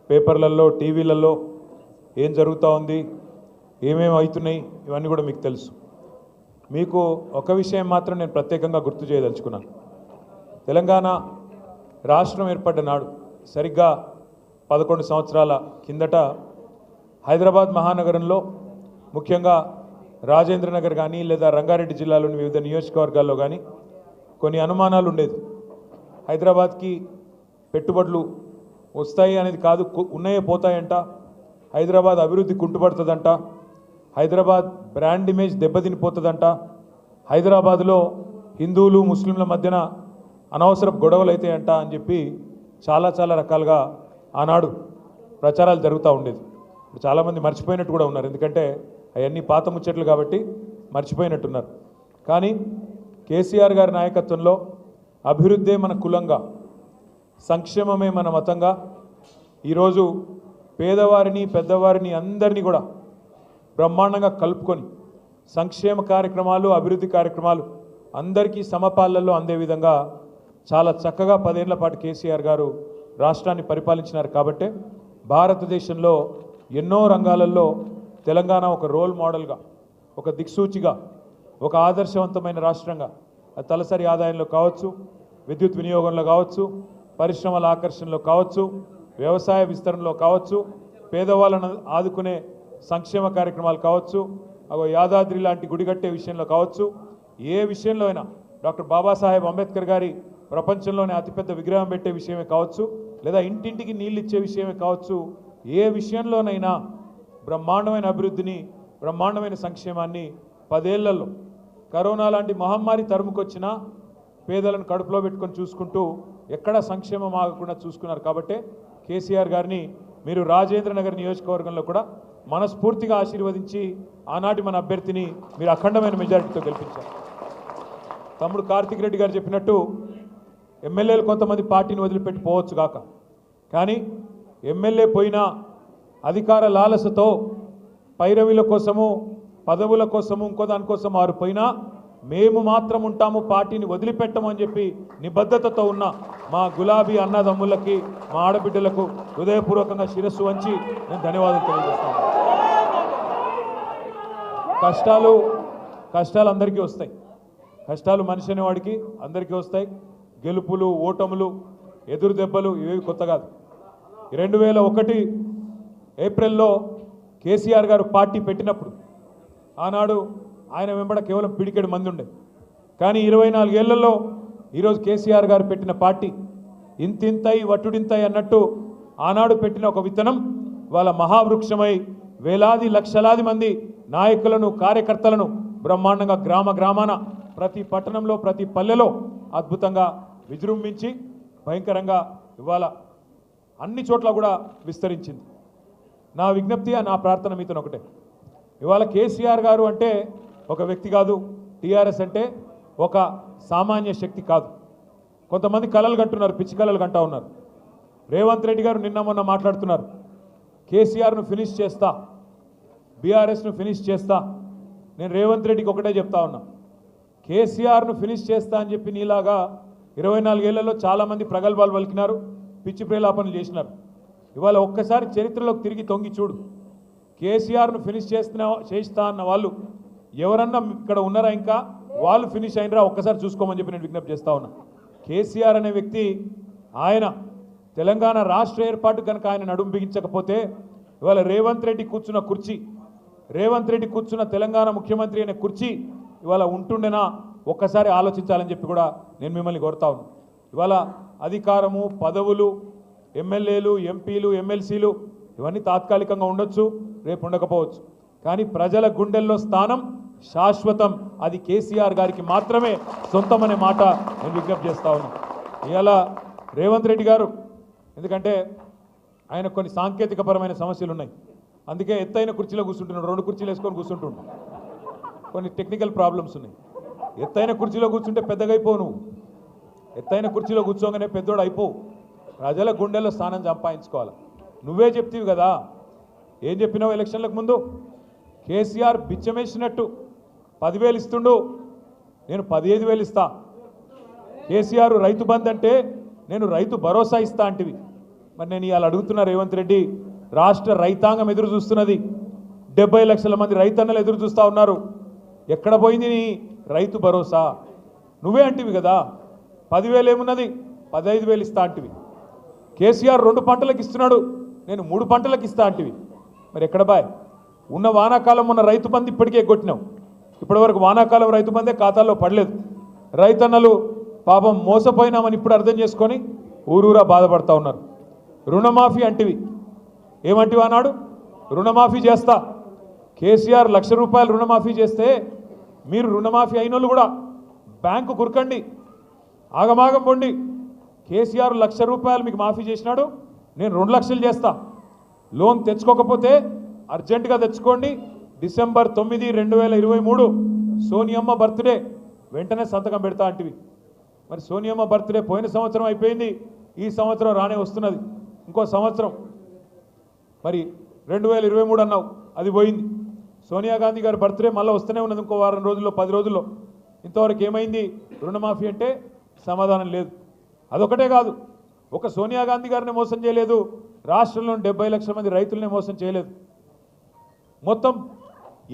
పేపర్లలో టీవీలలో ఏం జరుగుతూ ఉంది, ఏమేమి అవుతున్నాయి, ఇవన్నీ కూడా మీకు తెలుసు. మీకు ఒక విషయం మాత్రం నేను ప్రత్యేకంగా గుర్తు చేయదలుచుకున్నాను. తెలంగాణ రాష్ట్రం ఏర్పడ్డ నాడు సరిగ్గా 11 సంవత్సరాల కిందట హైదరాబాద్ మహానగరంలో ముఖ్యంగా రాజేంద్ర నగర్ కానీ లేదా రంగారెడ్డి జిల్లాలోని వివిధ నియోజకవర్గాల్లో కానీ కొన్ని అనుమానాలు ఉండేది. హైదరాబాద్కి పెట్టుబడులు వస్తాయి అనేది కాదు, ఉన్నాయే పోతాయంట, హైదరాబాద్ అభివృద్ధి కుంటుపడుతుందంట, హైదరాబాద్ బ్రాండ్ ఇమేజ్ దెబ్బతినిపోతుందంట, హైదరాబాద్లో హిందువులు ముస్లింల మధ్యన అనవసరపు గొడవలు అవుతాయంట అని చెప్పి చాలా రకాలుగా ఆనాడు ప్రచారాలు జరుగుతూ ఉండేది. ఇప్పుడు చాలామంది మర్చిపోయినట్టు కూడా ఉన్నారు, ఎందుకంటే అవన్నీ పాత ముచ్చట్లు కాబట్టి మర్చిపోయినట్టున్నారు. కానీ కేసీఆర్ గారి నాయకత్వంలో అభివృద్ధే మన కులంగా, సంక్షేమమే మన మతంగా ఈరోజు పేదవారిని పెద్దవారిని అందరినీ కూడా బ్రహ్మాండంగా కలుపుకొని సంక్షేమ కార్యక్రమాలు అభివృద్ధి కార్యక్రమాలు అందరికీ సమపాలనలో అందే విధంగా చాలా చక్కగా 10 ఏళ్ల పాటు కేసీఆర్ గారు రాష్ట్రాన్ని పరిపాలించినారు. కాబట్టే భారతదేశంలో ఎన్నో రంగాలలో తెలంగాణ ఒక రోల్ మోడల్గా, ఒక దిక్సూచిగా, ఒక ఆదర్శవంతమైన రాష్ట్రంగా తలసరి ఆదాయంలో కావచ్చు, విద్యుత్ వినియోగంలో కావచ్చు, పరిశ్రమల ఆకర్షణలో కావచ్చు, వ్యవసాయ విస్తరణలో కావచ్చు, పేదవాళ్ళను ఆదుకునే సంక్షేమ కార్యక్రమాలు కావచ్చు, యాదాద్రి లాంటి గుడి కట్టే విషయంలో కావచ్చు, ఏ విషయంలో అయినా డాక్టర్ బాబాసాహెబ్ అంబేద్కర్ గారి ప్రపంచంలోనే అతిపెద్ద విగ్రహం పెట్టే విషయమే కావచ్చు, లేదా ఇంటింటికి నీళ్ళు ఇచ్చే విషయమే కావచ్చు, ఏ విషయంలోనైనా బ్రహ్మాండమైన అభివృద్ధిని, బ్రహ్మాండమైన సంక్షేమాన్ని 10 ఏళ్లలో కరోనా లాంటి మహమ్మారి తరుముకొచ్చినా పేదలను కడుపులో పెట్టుకొని చూసుకుంటూ ఎక్కడా సంక్షేమం ఆగకుండా చూసుకున్నారు. కాబట్టే కేసీఆర్ గారిని మీరు రాజేంద్ర నగర్ నియోజకవర్గంలో కూడా మనస్ఫూర్తిగా ఆశీర్వదించి ఆనాటి మన అభ్యర్థిని మీరు అఖండమైన మెజారిటీతో గెలిపించారు. తమ్ముడు కార్తిక్ రెడ్డి గారు చెప్పినట్టు ఎమ్మెల్యేలు కొంతమంది పార్టీని వదిలిపెట్టి పోవచ్చు కాక, కానీ ఎమ్మెల్యే పోయినా అధికార లాలసతో పైరవీల కోసము పదవుల కోసము ఇంకో దానికోసం వారు పోయినా మేము మాత్రం ఉంటాము, పార్టీని వదిలిపెట్టము అని చెప్పి నిబద్ధతతో ఉన్న మా గులాబీ అన్నదమ్ములకి, మా ఆడబిడ్డలకు హృదయపూర్వకంగా శిరస్సు వంచి నేను ధన్యవాదాలు తెలియజేస్తాను. కష్టాలు అందరికీ వస్తాయి, కష్టాలు మనిషి అనేవాడికి అందరికీ వస్తాయి. గెలుపులు ఓటములు ఎదురు దెబ్బలు ఇవేవి కొత్త కాదు. 2001 ఏప్రిల్లో కేసీఆర్ గారు పార్టీ పెట్టినప్పుడు ఆనాడు ఆయన వెంబడ కేవలం పిడికెడు మంది ఉండే, కానీ 24 ఏళ్లలో ఈరోజు కేసీఆర్ గారు పెట్టిన పార్టీ ఇంతింతై వట్టుడింతై అన్నట్టు ఆనాడు పెట్టిన ఒక విత్తనం వాళ్ళ మహావృక్షమై వేలాది లక్షలాది మంది నాయకులను కార్యకర్తలను బ్రహ్మాండంగా గ్రామాన ప్రతి పట్టణంలో ప్రతి పల్లెలో అద్భుతంగా విజృంభించి భయంకరంగా ఇవాళ అన్ని చోట్ల కూడా విస్తరించింది. నా విజ్ఞప్తి, నా ప్రార్థన మీతో ఒకటే, ఇవాళ కేసీఆర్ గారు అంటే ఒక వ్యక్తి కాదు, టీఆర్ఎస్ అంటే ఒక సామాన్య శక్తి కాదు. కొంతమంది కలలు కంటున్నారు, పిచ్చి కలలు కంటా ఉన్నారు. రేవంత్ రెడ్డి గారు నిన్న మొన్న మాట్లాడుతున్నారు, కేసీఆర్ను ఫినిష్ చేస్తా, బీఆర్ఎస్ను ఫినిష్ చేస్తా. నేను రేవంత్ రెడ్డికి ఒకటే చెప్తా ఉన్నా, కేసీఆర్ను ఫినిష్ చేస్తా అని చెప్పి నీలాగా 24 ఏళ్లలో చాలామంది ప్రగల్భాలు పలికినారు, పిచ్చి ప్రేలాపనలు చేసినారు. ఇవాళ ఒక్కసారి చరిత్రలోకి తిరిగి తొంగి చూడు, కేసీఆర్ను ఫినిష్ చేస్తా అన్న వాళ్ళు ఎవరన్నా ఇక్కడ ఉన్నారా, ఇంకా వాళ్ళు ఫినిష్ అయినరా ఒక్కసారి చూసుకోమని చెప్పి నేను విజ్ఞప్తి చేస్తా ఉన్నా. కేసీఆర్ అనే వ్యక్తి ఆయన తెలంగాణ రాష్ట్ర ఏర్పాటు కనుక ఆయన నడుం బిగించకపోతే ఇవాళ రేవంత్ రెడ్డి కూర్చున్న కుర్చీ, రేవంత్ రెడ్డి కూర్చున్న తెలంగాణ ముఖ్యమంత్రి అనే కుర్చీ ఇవాళ ఉంటుండేనా ఒక్కసారి ఆలోచించాలని చెప్పి కూడా నేను మిమ్మల్ని కోరుతా ఉన్నాను. ఇవాళ అధికారము పదవులు ఎమ్మెల్యేలు ఎంపీలు ఎమ్మెల్సీలు ఇవన్నీ తాత్కాలికంగా ఉండొచ్చు, రేపు ఉండకపోవచ్చు, కానీ ప్రజల గుండెల్లో స్థానం శాశ్వతం, అది కేసీఆర్ గారికి మాత్రమే సొంతమనే మాట నేను విజ్ఞప్తి చేస్తా ఉన్నాను. ఇవాళ రేవంత్ రెడ్డి గారు ఎందుకంటే ఆయన కొన్ని సాంకేతికపరమైన సమస్యలు ఉన్నాయి, అందుకే ఎత్తైన కుర్చీలో కూర్చుంటున్నాడు, 2 కుర్చీలు వేసుకొని కూర్చుంటున్నాడు. కొన్ని టెక్నికల్ ప్రాబ్లమ్స్ ఉన్నాయి. ఎత్తైన కుర్చీలో కూర్చుంటే పెద్దగా అయిపోవు, నువ్వు ఎత్తైన కుర్చీలో కూర్చోగానే పెద్దోడు అయిపోవు, ప్రజల గుండెల్లో స్థానం సంపాదించుకోవాలి. నువ్వే చెప్తీవి కదా, ఏం చెప్పినావు ఎలక్షన్లకు ముందు, కేసీఆర్ బిచ్చమేసినట్టు 10,000 ఇస్తుండు, నేను 15,000 ఇస్తా. కేసీఆర్ రైతు బంధు అంటే నేను రైతు భరోసా ఇస్తా అంటివి. మరి నేను ఇవాళ అడుగుతున్నా రేవంత్ రెడ్డి, రాష్ట్ర రైతాంగం ఎదురు చూస్తున్నది, 70 లక్షల మంది రైతన్నలు ఎదురు చూస్తూ ఉన్నారు. ఎక్కడ పోయింది నీ రైతు భరోసా? నువ్వే అంటివి కదా 10,000 ఏమున్నది, 15,000 ఇస్తా అంటివి. కేసీఆర్ 2 పంటలకు ఇస్తున్నాడు, నేను 3 పంటలకు ఇస్తా అంటివి. మరి ఎక్కడ బాయ్? ఉన్న వానాకాలం ఉన్న రైతు బంధు ఇప్పటికే కొట్టినాం. ఇప్పటివరకు వానాకాలం రైతు బంధే ఖాతాల్లో పడలేదు. రైతన్నలు పాపం మోసపోయినామని ఇప్పుడు అర్థం చేసుకొని ఊరూరా బాధపడతా ఉన్నారు. రుణమాఫీ అంటివి, ఏమంటివి అన్నాడు? రుణమాఫీ చేస్తా. కేసీఆర్ ₹1,00,000 రుణమాఫీ చేస్తే మీరు రుణమాఫీ అయిన వాళ్ళు కూడా బ్యాంకు కురకండి, ఆగమాగం పొండి. కేసీఆర్ ₹1,00,000 మీకు మాఫీ చేసినాడు, నేను 2 లక్షలు చేస్తా. లోన్ తెచ్చుకోకపోతే అర్జెంటుగా తెచ్చుకోండి. డిసెంబర్ 9, 2023 సోనియమ్మ బర్త్డే, వెంటనే సంతకం పెడతా అంటివి. మరి సోనియమ్మ బర్త్డే పోయిన సంవత్సరం అయిపోయింది, ఈ సంవత్సరం రానే వస్తున్నది, ఇంకో సంవత్సరం. మరి 2023 అన్నావు, అది పోయింది. సోనియా గాంధీ గారి బర్త్డే మళ్ళీ వస్తూనే ఉన్నది, ఇంకో వారం రోజుల్లో 10 రోజుల్లో. ఇంతవరకు ఏమైంది? రుణమాఫీ అంటే సమాధానం లేదు. అదొకటే కాదు, ఒక సోనియా గాంధీ గారిని మోసం చేయలేదు, రాష్ట్రంలోని 70 లక్షల మంది రైతులనే మోసం చేయలేదు. మొత్తం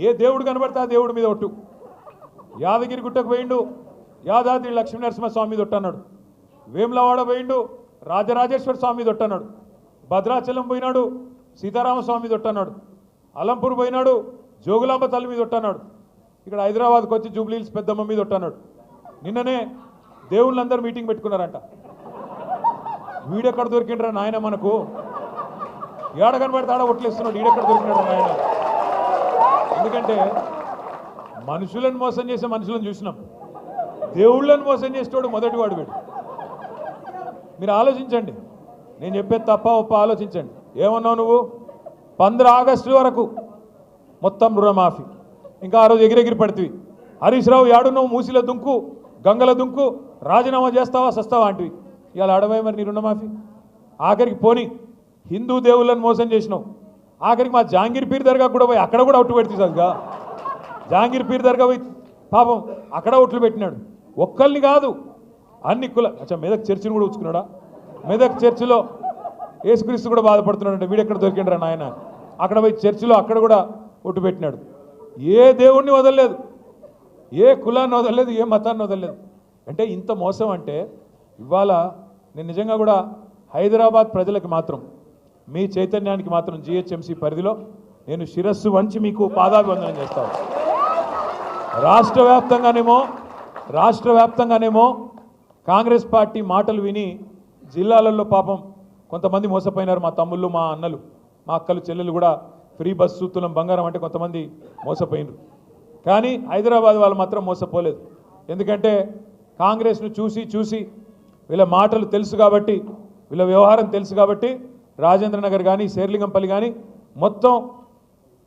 ఏ దేవుడు కనబడతా దేవుడి మీద ఒట్టు. యాదగిరి గుట్టకు పోయిండు, యాదాద్రి లక్ష్మీ నరసింహస్వామి మీద ఒట్టన్నాడు. వేములవాడ పోయిండు, రాజరాజేశ్వర స్వామి మీద ఒట్టన్నాడు. భద్రాచలం పోయినాడు, సీతారామస్వామి మీద ఒట్టన్నాడు. అలంపూర్ పోయినాడు, జోగులాంబ తల్లి మీద ఒట్టన్నాడు. ఇక్కడ హైదరాబాద్కి వచ్చి జూబ్లీహిల్స్ పెద్దమ్మ మీద ఒట్టన్నాడు. నిన్ననే దేవుళ్ళందరూ మీటింగ్ పెట్టుకున్నారంట. వీడెక్కడ దొరికిండ్రా నాయన, మనకు ఏడ కనబడితే ఆడ ఒట్లేస్తున్నాడు. వీడెక్కడ దొరికినాడు నాయన? ఎందుకంటే మనుషులను మోసం చేసే మనుషులను చూసినాం, దేవుళ్ళని మోసం చేసేవాడు మొదటివాడు వీడు. మీరు ఆలోచించండి, నేను చెప్పేది తప్ప ఒప్ప ఆలోచించండి. ఏమన్నావు నువ్వు? 15 ఆగస్టు వరకు మొత్తం రుణమాఫీ. ఇంకా ఆ రోజు ఎగిరెగిరి పడుతుంది. హరీష్ రావు యాడు నువ్వు మూసిలో దుంకు, గంగల దుంకు, రాజీనామా చేస్తావా సస్తావా అంటివి. ఇవాళ ఆడవే మరి నీ రుణమాఫీ. ఆఖరికి పోని హిందూ దేవుళ్ళని మోసం చేసినావు. ఆఖరికి మా జాంగీర్ పీర్ దర్గా కూడా పోయి అక్కడ కూడా ఒట్టు పెడుతుంది సరిగా. జాంగీర్ పీర్ దర్గా పోయి పాపం అక్కడ ఒట్లు పెట్టినాడు. ఒక్కరిని కాదు, అన్ని కుల. అచ్చా, మెదక్ చర్చిని కూడా ఉంచుకున్నాడా? మెదక్ చర్చిలో యేసుక్రీస్తు కూడా బాధపడుతున్నాడు. వీడెక్కడ దొరికిండ్రా నాయన? అక్కడ పోయి చర్చిలో అక్కడ కూడా ఒట్టు పెట్టినాడు. ఏ దేవుణ్ణి వదలలేదు, ఏ కులాన్ని వదలలేదు, ఏ మతాన్ని వదలలేదు. అంటే ఇంత మోసం అంటే ఇవాళ నేను నిజంగా కూడా హైదరాబాద్ ప్రజలకు మాత్రం, మీ చైతన్యానికి మాత్రం జిహెచ్ఎంసీ పరిధిలో నేను శిరస్సు వంచి మీకు పాదాభివందనం చేస్తాను. రాష్ట్ర వ్యాప్తంగానేమో కాంగ్రెస్ పార్టీ మాటలు విని జిల్లాలలో పాపం కొంతమంది మోసపోయినారు. మా తమ్ముళ్ళు, మా అన్నలు, మా అక్కలు, చెల్లెలు కూడా ఫ్రీ బస్సు, తులం బంగారం అంటే కొంతమంది మోసపోయినారు. కానీ హైదరాబాద్ వాళ్ళు మాత్రం మోసపోలేదు. ఎందుకంటే కాంగ్రెస్ను చూసి వీళ్ళ మాటలు తెలుసు కాబట్టి, వీళ్ళ వ్యవహారం తెలుసు కాబట్టి రాజేంద్ర నగర్ కానీ, శేర్లింగంపల్లి కానీ మొత్తం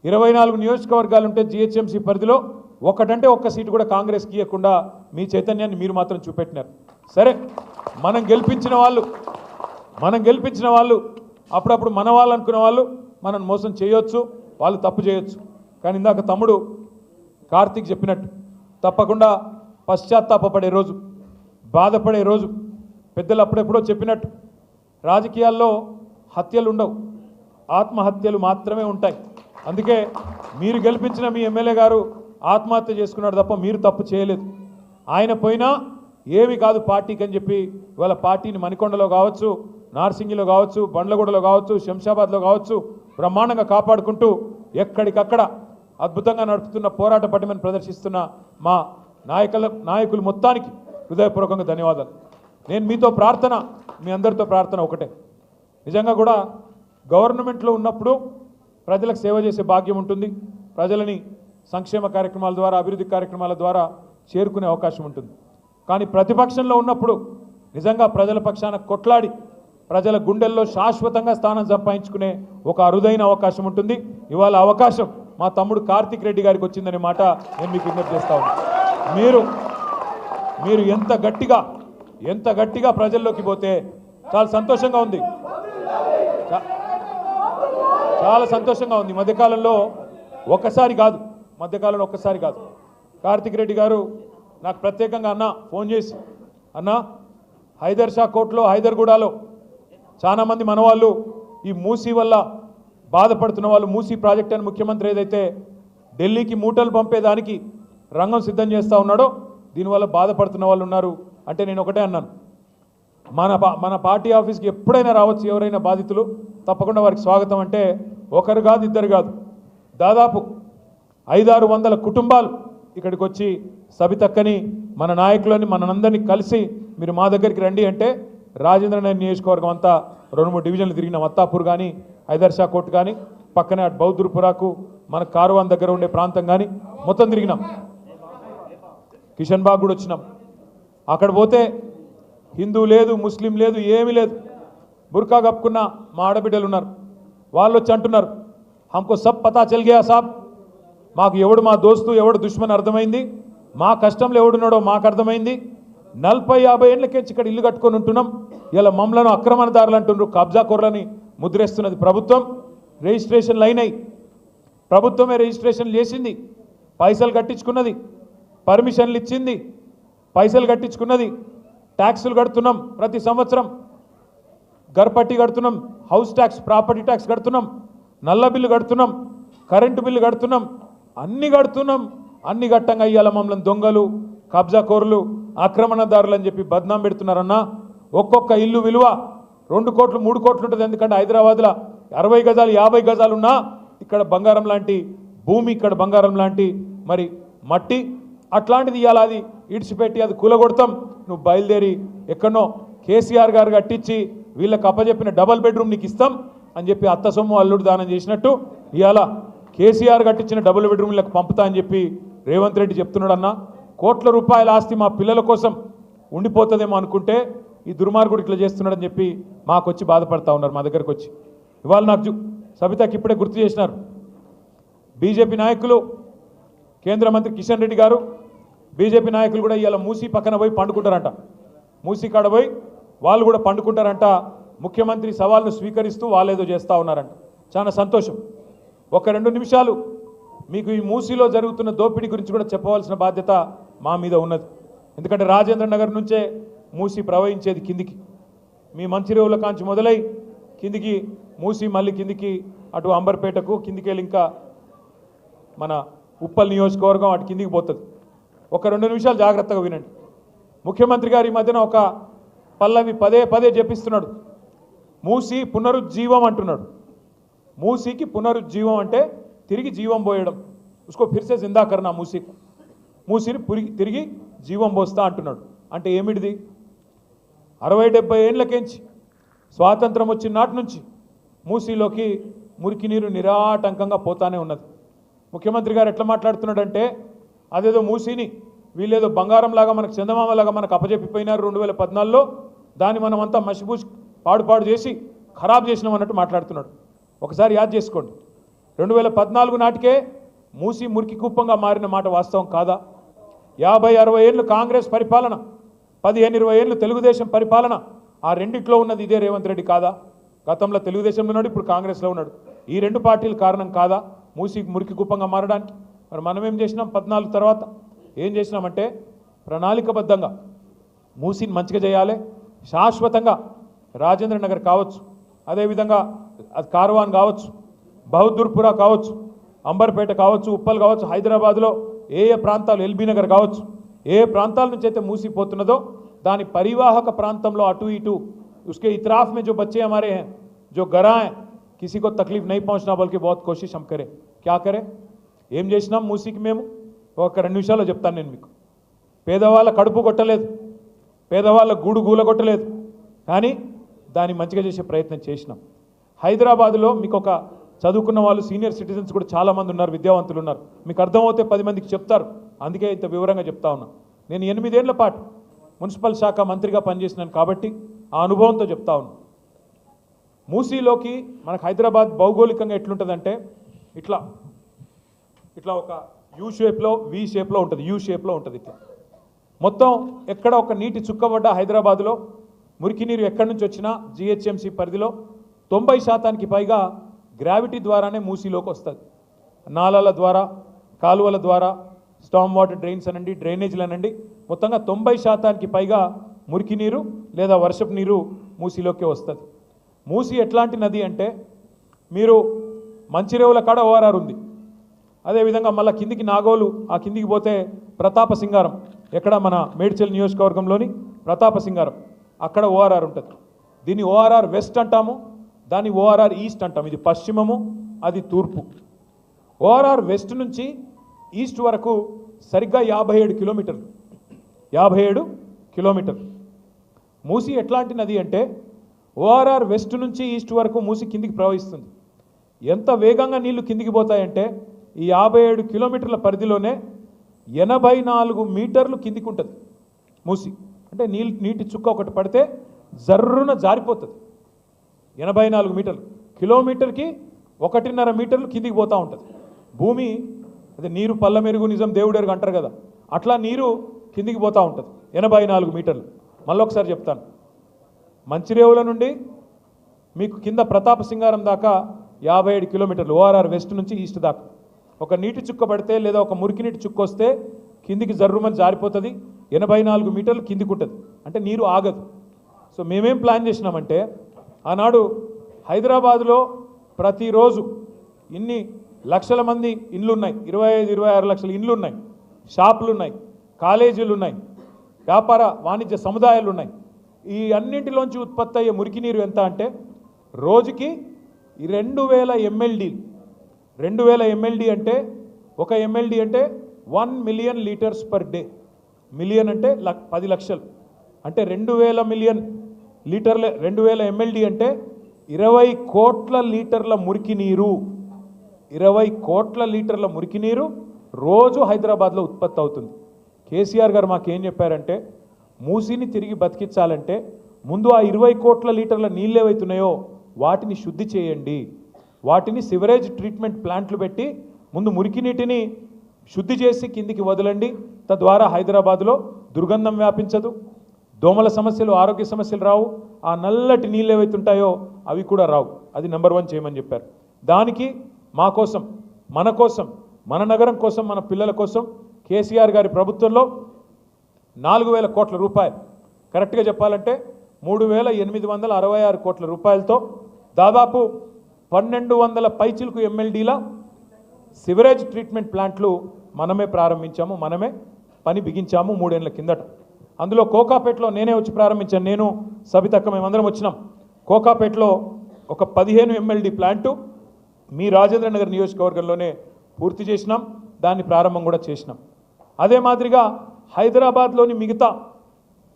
24 నియోజకవర్గాలు ఉంటే జిహెచ్ఎంసీ పరిధిలో ఒక్కటంటే ఒక్క సీటు కూడా కాంగ్రెస్కి ఇవ్వకుండా మీ చైతన్యాన్ని మీరు మాత్రం చూపెట్టినారు. సరే, మనం గెలిపించిన వాళ్ళు అప్పుడప్పుడు మన వాళ్ళు అనుకునే వాళ్ళు మనం మోసం చేయొచ్చు, వాళ్ళు తప్పు చేయొచ్చు. కానీ ఇందాక తమ్ముడు కార్తీక్ చెప్పినట్టు తప్పకుండా పశ్చాత్తాపపడే రోజు, బాధపడే రోజు. పెద్దలు అప్పుడెప్పుడో చెప్పినట్టు రాజకీయాల్లో హత్యలు ఉండవు, ఆత్మహత్యలు మాత్రమే ఉంటాయి. అందుకే మీరు గెలిపించిన మీ ఎమ్మెల్యే గారు ఆత్మహత్య చేసుకున్నాడు తప్ప మీరు తప్పు చేయలేదు. ఆయన పోయినా ఏమి కాదు పార్టీకి అని చెప్పి ఇవాళ పార్టీని మణికొండలో కావచ్చు, నార్సింగిలో కావచ్చు, బండ్లగూడలో కావచ్చు, శంషాబాద్లో కావచ్చు బ్రహ్మాండంగా కాపాడుకుంటూ ఎక్కడికక్కడ అద్భుతంగా నడుపుతున్న పోరాట పటిమను ప్రదర్శిస్తున్న మా నాయకులు మొత్తానికి హృదయపూర్వకంగా ధన్యవాదాలు. నేను మీతో ప్రార్థన, మీ అందరితో ప్రార్థన ఒకటే. నిజంగా కూడా గవర్నమెంట్లో ఉన్నప్పుడు ప్రజలకు సేవ చేసే భాగ్యం ఉంటుంది. ప్రజలని సంక్షేమ కార్యక్రమాల ద్వారా, అభివృద్ధి కార్యక్రమాల ద్వారా చేరుకునే అవకాశం ఉంటుంది. కానీ ప్రతిపక్షంలో ఉన్నప్పుడు నిజంగా ప్రజల పక్షాన కొట్లాడి ప్రజల గుండెల్లో శాశ్వతంగా స్థానం సంపాదించుకునే ఒక అరుదైన అవకాశం ఉంటుంది. ఇవాళ అవకాశం మా తమ్ముడు కార్తీక్ రెడ్డి గారికి వచ్చిందనే మాట నేను మీకు విజ్ఞప్తి చేస్తా ఉన్నాను. మీరు ఎంత గట్టిగా ప్రజల్లోకి పోతే చాలా సంతోషంగా ఉంది, చాలా సంతోషంగా ఉంది. మధ్యకాలంలో ఒక్కసారి కాదు కార్తీక్ రెడ్డి గారు నాకు ప్రత్యేకంగా ఫోన్ చేసి, హైదర్ షా కోర్టులో, హైదర్గూడలో చాలామంది మన వాళ్ళు ఈ మూసీ వల్ల బాధపడుతున్న వాళ్ళు మూసీ ప్రాజెక్ట్ అని ముఖ్యమంత్రి ఏదైతే ఢిల్లీకి మూటలు పంపేదానికి రంగం సిద్ధం చేస్తూ ఉన్నాడో దీనివల్ల బాధపడుతున్న వాళ్ళు ఉన్నారు. అంటే నేను ఒకటే అన్నాను, మన పార్టీ ఆఫీస్కి ఎప్పుడైనా రావచ్చు ఎవరైనా బాధితులు, తప్పకుండా వారికి స్వాగతం. అంటే ఒకరు కాదు ఇద్దరు కాదు, దాదాపు 500-600 కుటుంబాలు ఇక్కడికి వచ్చి సబితక్కని మన నాయకులని మనందరినీ కలిసి మీరు మా దగ్గరికి రండి అంటే రాజేంద్రనగర్ నియోజకవర్గం అంతా 2-3 డివిజన్లు తిరిగినాం. అత్తాపూర్ కానీ హైదర్షా కోట్ కానీ పక్కనే అటు బౌద్ధుర్పురాకు మన కారువాన్ దగ్గర ఉండే ప్రాంతం కానీ మొత్తం తిరిగినాం. కిషన్ బాగ్ కూడా వచ్చినాం. అక్కడ పోతే హిందూ లేదు, ముస్లిం లేదు, ఏమీ లేదు, బుర్కా కప్పుకున్న మా ఆడబిడ్డలు ఉన్నారు. వాళ్ళు వచ్చి అంటున్నారు, హమ్కో సబ్ పతా చల్ గయా సాబ్, మాకు ఎవడు మా దోస్తు ఎవడు దుష్మన్ అర్థమైంది, మా కష్టంలో ఎవడున్నాడో మాకు అర్థమైంది. 40-50 ఏళ్ళకేంచి ఇక్కడ ఇల్లు కట్టుకొని ఉంటున్నాం, ఇలా మమ్మలను అక్రమణదారులు అంటున్నారు, కబ్జా కోర్లని ముద్రేస్తున్నది ప్రభుత్వం. రిజిస్ట్రేషన్లు అయినాయి, ప్రభుత్వమే రిజిస్ట్రేషన్లు చేసింది, పైసలు కట్టించుకున్నది, పర్మిషన్లు ఇచ్చింది, పైసలు కట్టించుకున్నది, ట్యాక్సులు కడుతున్నాం, ప్రతి సంవత్సరం గర్పట్టి కడుతున్నాం, హౌస్ ట్యాక్స్ ప్రాపర్టీ ట్యాక్స్ కడుతున్నాం, నల్ల బిల్లు కడుతున్నాం, కరెంటు బిల్లు కడుతున్నాం, అన్ని కడుతున్నాం. అన్ని గట్టంగా ఇయ్యాల మమ్మల్ని దొంగలు, కబ్జా కోరులు, ఆక్రమణదారులు అని చెప్పి బద్నాం పెడుతున్నారన్నా. ఒక్కొక్క ఇల్లు విలువ 2 కోట్లు 3 కోట్లు ఉంటుంది. ఎందుకంటే హైదరాబాద్లో 60 గజాలు 50 గజాలు ఉన్నా ఇక్కడ బంగారం లాంటి భూమి, ఇక్కడ బంగారం లాంటి మరి మట్టి, అట్లాంటిది ఇవాళ అది ఇడిచిపెట్టి అది కూలగొడతాం. నువ్వు బయలుదేరి ఎక్కడనో కేసీఆర్ గారు కట్టించి వీళ్ళకి అప్పచెప్పిన డబల్ బెడ్రూమ్ నీకు ఇస్తాం అని చెప్పి అత్త సొమ్ము అల్లుడు దానం చేసినట్టు ఇవాళ కేసీఆర్ కట్టించిన డబుల్ బెడ్రూమ్లకు పంపుతా అని చెప్పి రేవంత్ రెడ్డి చెప్తున్నాడు. అన్న కోట్ల రూపాయల ఆస్తి మా పిల్లల కోసం ఉండిపోతుందేమో అనుకుంటే ఈ దుర్మార్గుడు ఇట్లా చేస్తున్నాడని చెప్పి మాకు వచ్చి బాధపడతా ఉన్నారు. మా దగ్గరకు వచ్చి ఇవాళ నాకు సబితకి ఇప్పుడే గుర్తు చేసినారు, బీజేపీ నాయకులు, కేంద్ర మంత్రి కిషన్ రెడ్డి గారు, బీజేపీ నాయకులు కూడా ఇవాళ మూసీ పక్కన పోయి పండుకుంటారంట, మూసీ కాడ పోయి వాళ్ళు కూడా పండుకుంటారంట. ముఖ్యమంత్రి సవాల్ను స్వీకరిస్తూ వాళ్ళేదో చేస్తూ ఉన్నారంట. చాలా సంతోషం. ఒక 2 నిమిషాలు మీకు ఈ మూసీలో జరుగుతున్న దోపిడీ గురించి కూడా చెప్పవలసిన బాధ్యత మా మీద ఉన్నది. ఎందుకంటే రాజేంద్ర నగర్ నుంచే మూసీ ప్రవహించేది కిందికి, మీ మంచిరేవుల కాంచి మొదలై కిందికి మూసీ మళ్ళీ కిందికి అటు అంబర్పేటకు కిందికి వెళ్ళి ఇంకా మన ఉప్పల్ నియోజకవర్గం అటు కిందికి పోతుంది. ఒక 2 నిమిషాలు జాగ్రత్తగా వినండి. ముఖ్యమంత్రి గారు ఈ మధ్యన ఒక పల్లవి పదే చెప్పిస్తున్నాడు, మూసీ పునరుజ్జీవం అంటున్నాడు. మూసీకి పునరుజ్జీవం అంటే తిరిగి జీవం పోయడం, ఉస్కో ఫిర్సే జిందా కర్నా, మూసీని తిరిగి జీవం పోస్తా అంటున్నాడు. అంటే ఏమిటిది? 60-70 ఏళ్ళకేంచి స్వాతంత్రం వచ్చిన నాటి నుంచి మూసీలోకి మురికి నీరు నిరాటంకంగా పోతానే ఉన్నది. ముఖ్యమంత్రి గారు ఎట్లా మాట్లాడుతున్నాడంటే అదేదో మూసీని వీళ్ళేదో బంగారంలాగా మనకు చందమామలాగా మనకు అప్పజెప్పిపోయినారు 2014లో, దాన్ని మనం అంతా మసిపూసి పాడు చేసి ఖరాబ్ చేసినాం అన్నట్టు మాట్లాడుతున్నాడు. ఒకసారి యాద్ చేసుకోండి, 2014 నాటికే మూసీ మురికి కుప్పంగా మారిన మాట వాస్తవం కాదా? 50-60 ఏళ్ళు కాంగ్రెస్ పరిపాలన, 15-20 ఏళ్ళు తెలుగుదేశం పరిపాలన, ఆ రెండిట్లో ఉన్నది ఇదే రేవంత్ రెడ్డి కాదా? గతంలో తెలుగుదేశంలో ఉన్నాడు, ఇప్పుడు కాంగ్రెస్లో ఉన్నాడు. ఈ 2 పార్టీలు కారణం కాదా మూసీ మురికి కుప్పంగా మారడానికి? మరి మనం ఏం చేసినాం? 14 తర్వాత ఏం చేసినామంటే ప్రణాళికబద్ధంగా మూసీని మంచిగా చేయాలి, శాశ్వతంగా రాజేంద్ర నగర్ కావచ్చు, అదేవిధంగా అది కార్వాన్ కావచ్చు, బహదూర్పురా కావచ్చు, అంబర్పేట కావచ్చు, ఉప్పల్ కావచ్చు, హైదరాబాద్లో ఏ ప్రాంతాలు, ఎల్బీ నగర్ కావచ్చు, ఏ ప్రాంతాల నుంచి అయితే మూసిపోతున్నదో దాని పరివాహక ప్రాంతంలో అటు ఇటు उसके इतराफ में जो बच्चे हमारे हैं जो गरा हैं किसी को तकलीफ नहीं पहुंचना बल्कि बहुत कोशिश हम करें. क्या करें? ఏం చేసినాం మూసీకి మేము? ఒక 2 నిమిషాల్లో చెప్తాను నేను మీకు. పేదవాళ్ళ కడుపు కొట్టలేదు, పేదవాళ్ళ గూడు గూలగొట్టలేదు, కానీ దాన్ని మంచిగా చేసే ప్రయత్నం చేసినాం. హైదరాబాద్లో మీకు ఒక చదువుకున్న వాళ్ళు సీనియర్ సిటిజన్స్ కూడా చాలామంది ఉన్నారు, విద్యావంతులు ఉన్నారు. మీకు అర్థమవుతే 10 మందికి చెప్తారు, అందుకే ఇంత వివరంగా చెప్తా ఉన్నా. నేను 8 ఏళ్ల పాటు మున్సిపల్ శాఖ మంత్రిగా పనిచేసినాను కాబట్టి ఆ అనుభవంతో చెప్తా ఉన్నా. మూసీలోకి మనకు హైదరాబాద్ భౌగోళికంగా ఎట్లుంటుందంటే ఇట్లా ఇట్లా ఒక యూ షేప్లో, వి షేప్లో ఉంటుంది, యూ షేప్లో ఉంటుంది. ఇట్లా మొత్తం ఎక్కడ ఒక నీటి చుక్కబడ్డ హైదరాబాద్లో మురికి నీరు ఎక్కడి నుంచి వచ్చినా జిహెచ్ఎంసీ పరిధిలో 90% పైగా గ్రావిటీ ద్వారానే మూసీలోకి వస్తుంది. నాలాల ద్వారా, కాలువల ద్వారా, స్టామ్ వాటర్ డ్రైన్స్ అనండి, డ్రైనేజీలు అనండి, మొత్తంగా 90% పైగా మురికి నీరు లేదా వర్షపు నీరు మూసీలోకే వస్తుంది. మూసి ఎట్లాంటి నది అంటే మీరు మంచిరేవుల కాడ ఓఆర్ఆర్ ఉంది, అదేవిధంగా మళ్ళీ కిందికి నాగోలు, ఆ కిందికి పోతే ప్రతాప సింగారం, ఎక్కడ మన మేడ్చల్ నియోజకవర్గంలోని ప్రతాప సింగారం, అక్కడ ఓఆర్ఆర్ ఉంటుంది. దీన్ని ఓఆర్ఆర్ వెస్ట్ అంటాము, దాన్ని ఓఆర్ఆర్ ఈస్ట్ అంటాము. ఇది పశ్చిమము, అది తూర్పు. ఓఆర్ఆర్ వెస్ట్ నుంచి ఈస్ట్ వరకు సరిగ్గా 57 కిలోమీటర్లు. 57 కిలోమీటర్లు. మూసి ఎట్లాంటి నది అంటే ఓఆర్ఆర్ వెస్ట్ నుంచి ఈస్ట్ వరకు మూసి కిందికి ప్రవహిస్తుంది. ఎంత వేగంగా నీళ్లు కిందికి పోతాయంటే ఈ 57 కిలోమీటర్ల పరిధిలోనే 84 మీటర్లు కిందికి ఉంటుంది మూసి. అంటే నీటి చుక్క ఒకటి పడితే జర్రున జారిపోతుంది. 84 మీటర్లు, కిలోమీటర్కి 1.5 మీటర్లు కిందికి పోతూ ఉంటుంది భూమి. అదే నీరు పల్ల మెరుగు నిజం దేవుడెరుగు అంటారు కదా, అట్లా నీరు కిందికి పోతూ ఉంటుంది 84 మీటర్లు. మళ్ళీ ఒకసారి చెప్తాను, మంచిరేవుల నుండి మీకు కింద ప్రతాప సింగారం దాకా 57 కిలోమీటర్లు ఓఆర్ఆర్ వెస్ట్ నుంచి ఈస్ట్ దాకా. ఒక నీటి చుక్క పడితే లేదా ఒక మురికి నీటి చుక్క వస్తే కిందికి జర్రుమని జారిపోతుంది. 84 మీటర్లు కిందికి ఉంటుంది, అంటే నీరు ఆగదు. సో మేమేం ప్లాన్ చేసినామంటే, ఆనాడు హైదరాబాదులో ప్రతిరోజు ఇన్ని లక్షల మంది ఇండ్లు ఉన్నాయి, 25-26 లక్షల ఇండ్లు ఉన్నాయి, షాపులు ఉన్నాయి, కాలేజీలు ఉన్నాయి, వ్యాపార వాణిజ్య సముదాయాలు ఉన్నాయి. ఈ అన్నింటిలోంచి ఉత్పత్తి అయ్యే మురికి నీరు ఎంత అంటే రోజుకి 2000 MLD. 2000 MLD అంటే ఒక MLD అంటే 1 million litres per day. Million అంటే 10 లక్షలు, అంటే 2000 మిలియన్ లీటర్ల 2000 MLD అంటే 20 కోట్ల లీటర్ల మురికి నీరు. 20 కోట్ల లీటర్ల మురికి నీరు రోజు హైదరాబాద్లో ఉత్పత్తి అవుతుంది. కేసీఆర్ గారు మాకేం చెప్పారంటే, మూసిని తిరిగి బతికించాలంటే ముందు ఆ 20 కోట్ల లీటర్ల నీళ్ళు ఏవైతున్నాయో వాటిని శుద్ధి చేయండి, వాటిని సివరేజ్ ట్రీట్మెంట్ ప్లాంట్లు పెట్టి ముందు మురికి నీటిని శుద్ధి చేసి కిందికి వదలండి. తద్వారా హైదరాబాద్లో దుర్గంధం వ్యాపించదు, దోమల సమస్యలు, ఆరోగ్య సమస్యలు రావు, ఆ నల్లటి నీళ్ళు ఏవైతుంటాయో అవి కూడా రావు. అది నెంబర్ 1 చేయమని చెప్పారు. దానికి మా కోసం, మన కోసం, మన నగరం కోసం, మన పిల్లల కోసం కేసీఆర్ గారి ప్రభుత్వంలో 4000 కోట్ల రూపాయలు, కరెక్ట్గా చెప్పాలంటే 3866 కోట్ల రూపాయలతో దాదాపు 1200 పైచిలకు MLDల సివరేజ్ ట్రీట్మెంట్ ప్లాంట్లు మనమే ప్రారంభించాము, మనమే పని బిగించాము 3 ఏళ్ల కిందట. అందులో కోకాపేటలో నేనే వచ్చి ప్రారంభించాను, నేను సబితక్క మేమందరం వచ్చినాం. కోకాపేటలో ఒక 15 MLD ప్లాంటు మీ రాజేంద్ర నగర్ నియోజకవర్గంలోనే పూర్తి చేసినాం, దాన్ని ప్రారంభం కూడా చేసినాం. అదే మాదిరిగా హైదరాబాద్లోని మిగతా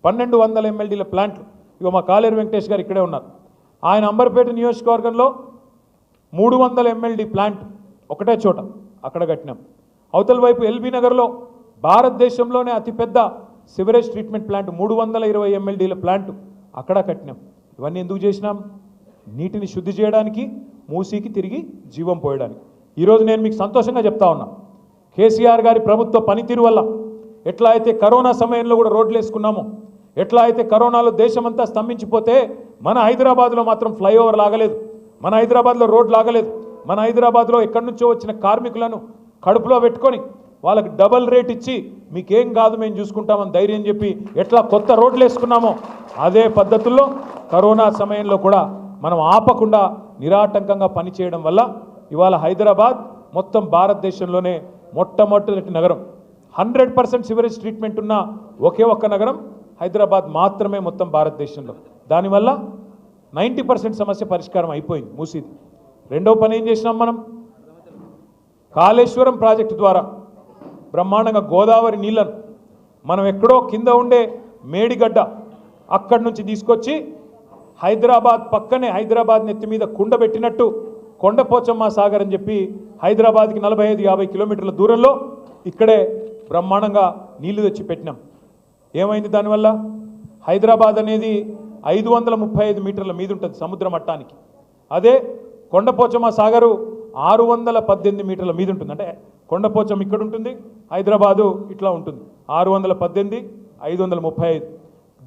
1200 MLDల ప్లాంట్లు, ఇక మా కాలేరు వెంకటేష్ గారు ఇక్కడే ఉన్నారు, ఆయన అంబర్పేట నియోజకవర్గంలో 300 MLD ప్లాంట్ ఒకటే చోట అక్కడ కట్టినాం. అవతల వైపు ఎల్బీ నగర్లో భారతదేశంలోనే అతిపెద్ద సివరేజ్ ట్రీట్మెంట్ ప్లాంట్ 320 MLDల ప్లాంట్ అక్కడ కట్టినాం. ఇవన్నీ ఎందుకు చేసినాం? నీటిని శుద్ధి చేయడానికి, మూసీకి తిరిగి జీవం పోయడానికి. ఈరోజు నేను మీకు సంతోషంగా చెప్తా ఉన్నా, కేసీఆర్ గారి ప్రభుత్వ పనితీరు వల్ల ఎట్లా అయితే కరోనా సమయంలో కూడా రోడ్లు వేసుకున్నామో, ఎట్లా అయితే కరోనాలో దేశమంతా స్తంభించిపోతే మన హైదరాబాద్లో మాత్రం ఫ్లైఓవర్ లాగలేదు, మన హైదరాబాద్లో రోడ్ లాగలేదు. మన హైదరాబాద్లో ఎక్కడి నుంచో వచ్చిన కార్మికులను కడుపులో పెట్టుకొని వాళ్ళకి డబల్ రేట్ ఇచ్చి మీకేం కాదు మేము చూసుకుంటామని ధైర్యం చెప్పి ఎట్లా కొత్త రోడ్లు వేసుకున్నామో అదే పద్ధతుల్లో కరోనా సమయంలో కూడా మనం ఆపకుండా నిరాటంకంగా పనిచేయడం వల్ల ఇవాళ హైదరాబాద్ మొత్తం భారతదేశంలోనే మొట్టమొదటి నగరం. 100% సివరేజ్ ట్రీట్మెంట్ ఉన్న ఒకే ఒక్క నగరం హైదరాబాద్ మాత్రమే మొత్తం భారతదేశంలో. దానివల్ల 90% సమస్య పరిష్కారం అయిపోయింది మూసీది. రెండో పని ఏం చేసినాం మనం? కాళేశ్వరం ప్రాజెక్టు ద్వారా బ్రహ్మాండంగా గోదావరి నీళ్లను మనం ఎక్కడో కింద ఉండే మేడిగడ్డ అక్కడి నుంచి తీసుకొచ్చి హైదరాబాద్ పక్కనే, హైదరాబాద్ నెత్తి మీద కుండ పెట్టినట్టు కొండపోచమ్మ సాగర్ అని చెప్పి హైదరాబాద్కి 45-50 కిలోమీటర్ల దూరంలో ఇక్కడే బ్రహ్మాండంగా నీళ్లు తెచ్చి పెట్టినాం. ఏమైంది దానివల్ల? హైదరాబాద్ అనేది 535 మీటర్ల మీద ఉంటుంది సముద్ర మట్టానికి. అదే కొండపోచమ్మ సాగరు 618 మీటర్ల మీద ఉంటుంది. అంటే కొండపోచమ్మ ఇక్కడ ఉంటుంది, హైదరాబాదు ఇట్లా ఉంటుంది. 618, 535.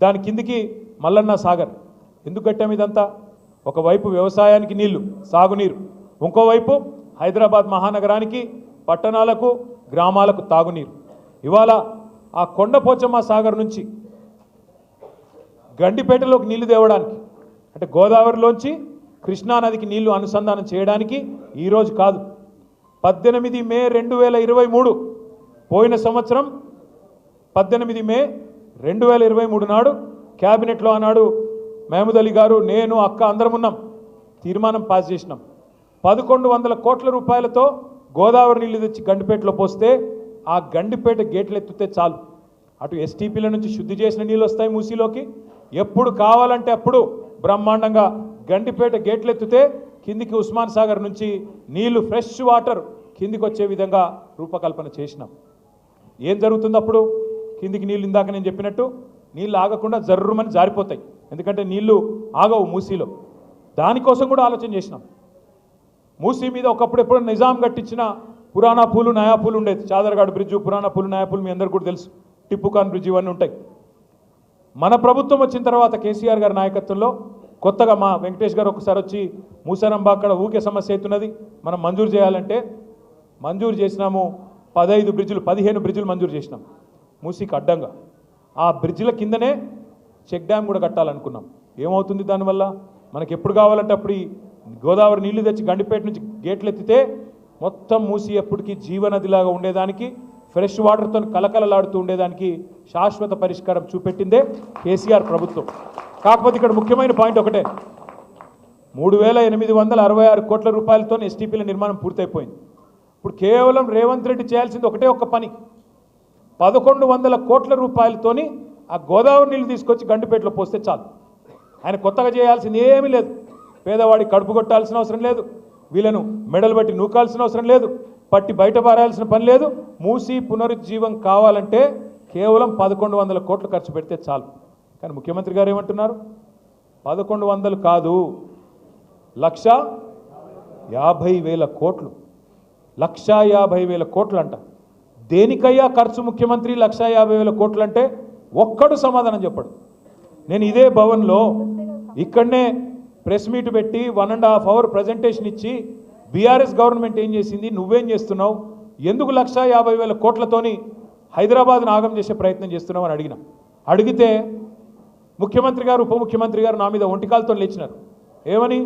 దాని కిందికి మల్లన్న సాగర్. ఎందుకు కట్టాము ఇదంతా? ఒకవైపు వ్యవసాయానికి నీళ్లు, సాగునీరు, ఇంకోవైపు హైదరాబాద్ మహానగరానికి, పట్టణాలకు, గ్రామాలకు తాగునీరు. ఇవాళ ఆ కొండపోచమ్మ సాగర్ నుంచి గండిపేటలోకి నీళ్లు తేవడానికి, అంటే గోదావరిలోంచి కృష్ణానదికి నీళ్లు అనుసంధానం చేయడానికి ఈరోజు కాదు, 18 మే 2023 పోయిన సంవత్సరం 18 మే 2023 నాడు క్యాబినెట్లో ఆనాడు మహమూద్ అలీ గారు, నేను, అక్క అందరం ఉన్నాం, తీర్మానం పాస్ చేసినాం. 1100 కోట్ల రూపాయలతో గోదావరి నీళ్లు తెచ్చి గండిపేటలో పోస్తే ఆ గండిపేట గేట్లు ఎత్తితే చాలు, అటు ఎస్టీపీల నుంచి శుద్ధి చేసిన నీళ్ళు వస్తాయి మూసీలోకి, ఎప్పుడు కావాలంటే అప్పుడు బ్రహ్మాండంగా గండిపేట గేట్లు ఎత్తితే కిందికి ఉస్మాన్ సాగర్ నుంచి నీళ్లు ఫ్రెష్ వాటర్ కిందికి వచ్చే విధంగా రూపకల్పన చేసినాం. ఏం జరుగుతుంది అప్పుడు? కిందికి నీళ్ళు ఇందాక నేను చెప్పినట్టు నీళ్ళు ఆగకుండా జర్రుమని జారిపోతాయి, ఎందుకంటే నీళ్లు ఆగవు మూసీలో. దానికోసం కూడా ఆలోచన చేసినాం. మూసీ మీద ఒకప్పుడు ఎప్పుడు నిజాం కట్టించిన పురాణా పూలు నయా పూలు ఉండేది, చాదర్గాడ్ బ్రిడ్జు, పురాణా పూలు నయా పూలు మీ అందరికీ కూడా తెలుసు, టిప్పుకాన్ బ్రిడ్జ్, ఇవన్నీ ఉంటాయి. మన ప్రభుత్వం వచ్చిన తర్వాత కేసీఆర్ గారి నాయకత్వంలో కొత్తగా మా వెంకటేష్ గారు ఒకసారి వచ్చి మూసారంబా అక్కడ ఊకే సమస్య అవుతున్నది, మనం మంజూరు చేయాలంటే మంజూరు చేసినాము. 15 బ్రిడ్జులు 15 బ్రిడ్జులు మంజూరు చేసినాం మూసీకి అడ్డంగా. ఆ బ్రిడ్జిల కిందనే చెక్ డ్యామ్ కూడా కట్టాలనుకున్నాం. ఏమవుతుంది దానివల్ల? మనకి ఎప్పుడు కావాలంటే అప్పుడు ఈ గోదావరి నీళ్లు తెచ్చి గండిపేట నుంచి గేట్లు ఎత్తితే మొత్తం మూసి ఎప్పటికీ జీవనదిలాగా ఉండేదానికి, ఫ్రెష్ వాటర్తో కలకలలాడుతూ ఉండేదానికి శాశ్వత పరిష్కారం చూపెట్టిందే కేసీఆర్ ప్రభుత్వం. కాకపోతే ఇక్కడ ముఖ్యమైన పాయింట్ ఒకటే, 3866 కోట్ల రూపాయలతో ఎస్టీపీల నిర్మాణం పూర్తయిపోయింది. ఇప్పుడు కేవలం రేవంత్ రెడ్డి చేయాల్సింది ఒకటే ఒక్క పని, 1100 కోట్ల రూపాయలతోని ఆ గోదావరి నీళ్ళు తీసుకొచ్చి గండిపేటలో పోస్తే చాలు. ఆయన కొత్తగా చేయాల్సింది ఏమీ లేదు, పేదవాడి కడుపు కొట్టాల్సిన అవసరం లేదు, వీళ్ళను మెడలు బట్టి నూకాల్సిన అవసరం లేదు, పట్టి బయట పారాల్సిన పని లేదు. మూసి పునరుజ్జీవం కావాలంటే కేవలం 1100 కోట్లు ఖర్చు పెడితే చాలు. కానీ ముఖ్యమంత్రి గారు ఏమంటున్నారు? 1100 కాదు, 1,50,000 కోట్లు, 1,50,000 కోట్లు అంట. దేనికయ్యా ఖర్చు ముఖ్యమంత్రి 1,50,000 కోట్లు అంటే? ఒక్కడు సమాధానం చెప్పడు. నేను ఇదే భవన్లో ఇక్కడనే ప్రెస్ మీట్ పెట్టి 1.5 అవర్ ప్రజెంటేషన్ ఇచ్చి బీఆర్ఎస్ గవర్నమెంట్ ఏం చేసింది, నువ్వేం చేస్తున్నావు, ఎందుకు 1,50,000 కోట్లతోని హైదరాబాద్ను ఆగం చేసే ప్రయత్నం చేస్తున్నావు అని అడిగితే ముఖ్యమంత్రి గారు, ఉప ముఖ్యమంత్రి గారు నా మీద ఒంటికాలతో లేచినారు. ఏమని?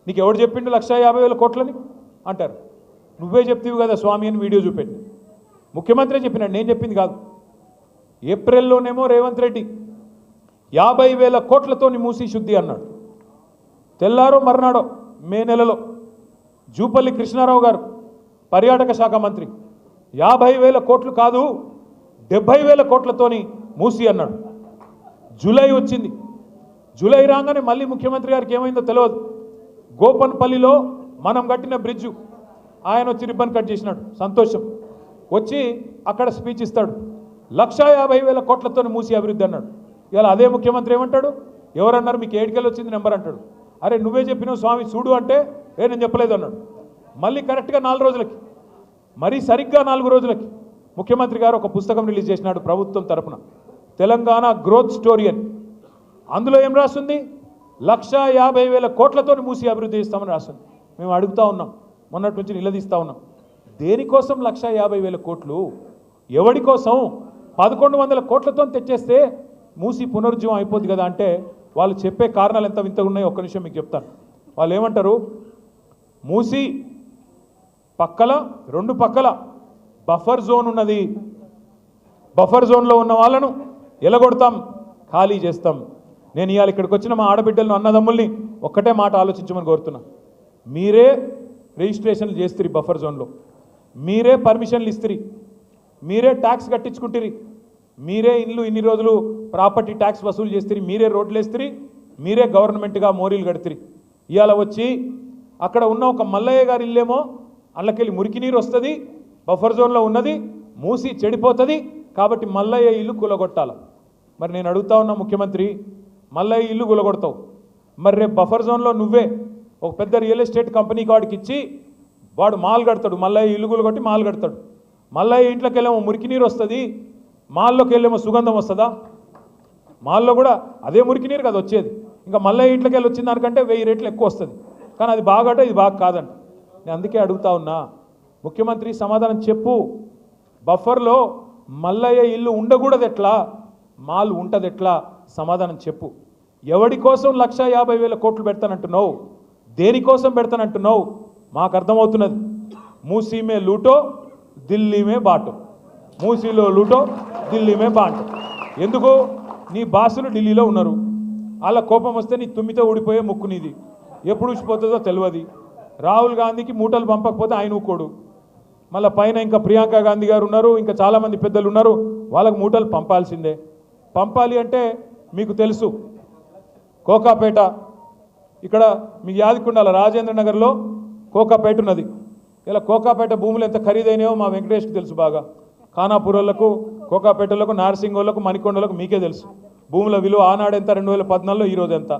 నీకు ఎవడు చెప్పిండు 1,50,000 కోట్లని అంటారు. నువ్వే చెప్తీవి కదా స్వామి అని వీడియో చూపెట్టి ముఖ్యమంత్రి చెప్పినాడు, నేను చెప్పింది కాదు. ఏప్రిల్లోనేమో రేవంత్ రెడ్డి 50,000 కోట్లతో మూసి శుద్ధి అన్నాడు. తెల్లారో మర్నాడో మే నెలలో జూపల్లి కృష్ణారావు గారు పర్యాటక శాఖ మంత్రి 50,000 కోట్లు కాదు 70,000 కోట్లతోని మూసి అన్నాడు. జూలై వచ్చింది, జూలై రాగానే మళ్ళీ ముఖ్యమంత్రి గారికి ఏమైందో తెలియదు, గోపన్పల్లిలో మనం కట్టిన బ్రిడ్జు ఆయన వచ్చి రిబ్బన్ కట్ చేసినాడు, సంతోషం. వచ్చి అక్కడ స్పీచ్ ఇస్తాడు, 1,50,000 కోట్లతో మూసి అభివృద్ధి అన్నాడు. ఇవాళ అదే ముఖ్యమంత్రి ఏమంటాడు? ఎవరన్నారు మీకు ఏడికెళ్ళి వచ్చింది నెంబర్ అంటాడు. అరే నువ్వే చెప్పినావు స్వామి చూడు అంటే నేను చెప్పలేదు అన్నాడు. మళ్ళీ కరెక్ట్గా 4 రోజులకి, మరీ సరిగ్గా 4 రోజులకి ముఖ్యమంత్రి గారు ఒక పుస్తకం రిలీజ్ చేసినాడు ప్రభుత్వం తరపున, తెలంగాణ గ్రోత్ స్టోరీ అని. అందులో ఏం రాస్తుంది? 1,50,000 కోట్లతో మూసి అభివృద్ధి చేస్తామని రాస్తుంది. మేము అడుగుతూ ఉన్నాం, మొన్నటి నుంచి నిలదీస్తూ ఉన్నాం, దేనికోసం 1,50,000 కోట్లు? ఎవడి కోసం? 1100 కోట్లతో తెచ్చేస్తే మూసి పునరుజ్జీవం అయిపోద్ది కదా అంటే వాళ్ళు చెప్పే కారణాలు ఎంత వింతగా ఉన్నాయో ఒక్క నిమిషం మీకు చెప్తాను. వాళ్ళు ఏమంటారు? మూసి పక్కల 2 పక్కల బఫర్ జోన్ ఉన్నది, బఫర్ జోన్లో ఉన్న వాళ్ళను ఎలగొడతాం, ఖాళీ చేస్తాం. నేను ఇవాళ ఇక్కడికి వచ్చిన మా ఆడబిడ్డలను అన్నదమ్ముల్ని ఒక్కటే మాట ఆలోచించమని కోరుతున్నా. మీరే రిజిస్ట్రేషన్లు చేస్తురి బఫర్ జోన్లో, మీరే పర్మిషన్లు ఇస్తురి, మీరే ట్యాక్స్ కట్టించుకుంటురి, మీరే ఇన్ని రోజులు ప్రాపర్టీ ట్యాక్స్ వసూలు చేస్తురి, మీరే రోడ్లు వేస్తురి, మీరే గవర్నమెంట్గా మోరీలు కడుతురి. ఇవాళ వచ్చి అక్కడ ఉన్న ఒక మల్లయ్య గారి ఇల్లేమో అల్లకెళ్ళి మురికి నీరు వస్తుంది, బఫర్ జోన్లో ఉన్నది, మూసి చెడిపోతుంది, కాబట్టి మల్లయ్య ఇల్లు కూలగొట్టాల. మరి నేను అడుగుతా ఉన్నా ముఖ్యమంత్రి, మల్లయ్య ఇల్లు కూలగొడతావు, మరి రేపు బఫర్ జోన్లో నువ్వే ఒక పెద్ద రియల్ ఎస్టేట్ కంపెనీకి వాడికి ఇచ్చి వాడు మాల్ కడతాడు, మల్లయ్య ఇల్లు కూలగొట్టి మాల్ కడతాడు. మల్లయ్య ఇంట్లోకి వెళ్ళేమో మురికి నీరు వస్తుంది, మాల్లోకి వెళ్ళేమో సుగంధం వస్తుందా? మాల్లో కూడా అదే మురికి నీరు కదా వచ్చేది. ఇంకా మల్లయ్య ఇంట్లోకి వెళ్ళి వచ్చిన దానికంటే 1000 రెట్లు ఎక్కువ వస్తుంది. కానీ అది బాగట, ఇది బాగా కాదంట. నేను అందుకే అడుగుతా ఉన్నా, ముఖ్యమంత్రి సమాధానం చెప్పు. బఫర్లో మల్లయ్య ఇల్లు ఉండకూడదు ఎట్లా, మాల్ ఉంటుంది ఎట్లా? సమాధానం చెప్పు. ఎవడి కోసం 1,50,000 కోట్లు పెడతానంటున్నావు? దేనికోసం పెడతానంటున్నావు? మాకు అర్థమవుతున్నది. మూసీ మే లూటో ఢిల్లీ మే బాటో, మూసీలో లూటో ఢిల్లీ మే బాటో. ఎందుకు? నీ బాసులు ఢిల్లీలో ఉన్నారు. అలా కోపం వస్తే నీ తుమ్మితో ఊడిపోయే ముక్కు నీది, ఎప్పుడు ఊసిపోతుందో తెలియదు. రాహుల్ గాంధీకి మూటలు పంపకపోతే ఆయన ఊకోడు. మళ్ళీ పైన ఇంకా ప్రియాంక గాంధీ గారు ఉన్నారు, ఇంకా చాలామంది పెద్దలు ఉన్నారు, వాళ్ళకు మూటలు పంపాల్సిందే. పంపాలి అంటే మీకు తెలుసు, కోకాపేట ఇక్కడ మీ యాదికొండాల రాజేంద్ర నగర్లో కోకాపేట ఉన్నది. ఇలా కోకాపేట భూములు ఎంత ఖరీదైనాయో మా వెంకటేష్కి తెలుసు బాగా. ఖానాపూర్లకు, కోకాపేటలకు, నార్సింగోళ్లకు, మణికొండలకు మీకే తెలుసు. భూముల విలువ ఆనాడు ఎంత, 2014లో ఈరోజు ఎంత.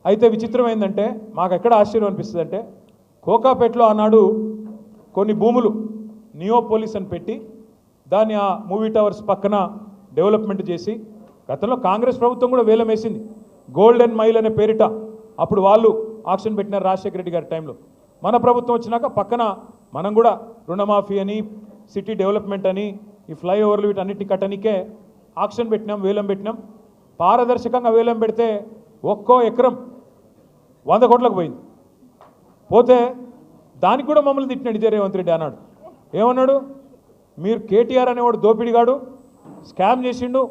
అయితే విచిత్రం ఏంటంటే, మాకు ఎక్కడ ఆశ్చర్యం అనిపిస్తుంది అంటే, కోకాపేటలో ఆనాడు కొన్ని భూములు నియోపోలిస్ అని పెట్టి దాన్ని ఆ మూవీ టవర్స్ పక్కన డెవలప్మెంట్ చేసి, గతంలో కాంగ్రెస్ ప్రభుత్వం కూడా వేలం వేసింది. గోల్డెన్ మైల్ అనే పేరిట అప్పుడు వాళ్ళు ఆక్షన్ పెట్టినారు రాజశేఖర రెడ్డి గారి టైంలో. మన ప్రభుత్వం వచ్చినాక పక్కన మనం కూడా రుణమాఫీ అని, సిటీ డెవలప్మెంట్ అని, ఈ ఫ్లైఓవర్లు వీటన్నిటిని కట్టనికే ఆక్షన్ పెట్టినాం, వేలం పెట్టినాం. పారదర్శకంగా వేలం పెడితే ఒక్కో ఎకరం 100 కోట్లకు పోయింది. పోతే దానికి కూడా మమ్మల్ని తిట్టినాడు ఇదే రేవంత్ రెడ్డి. అన్నాడు, ఏమన్నాడు? మీరు కేటీఆర్ అనేవాడు దోపిడిగాడు, స్కామ్ చేసిండు,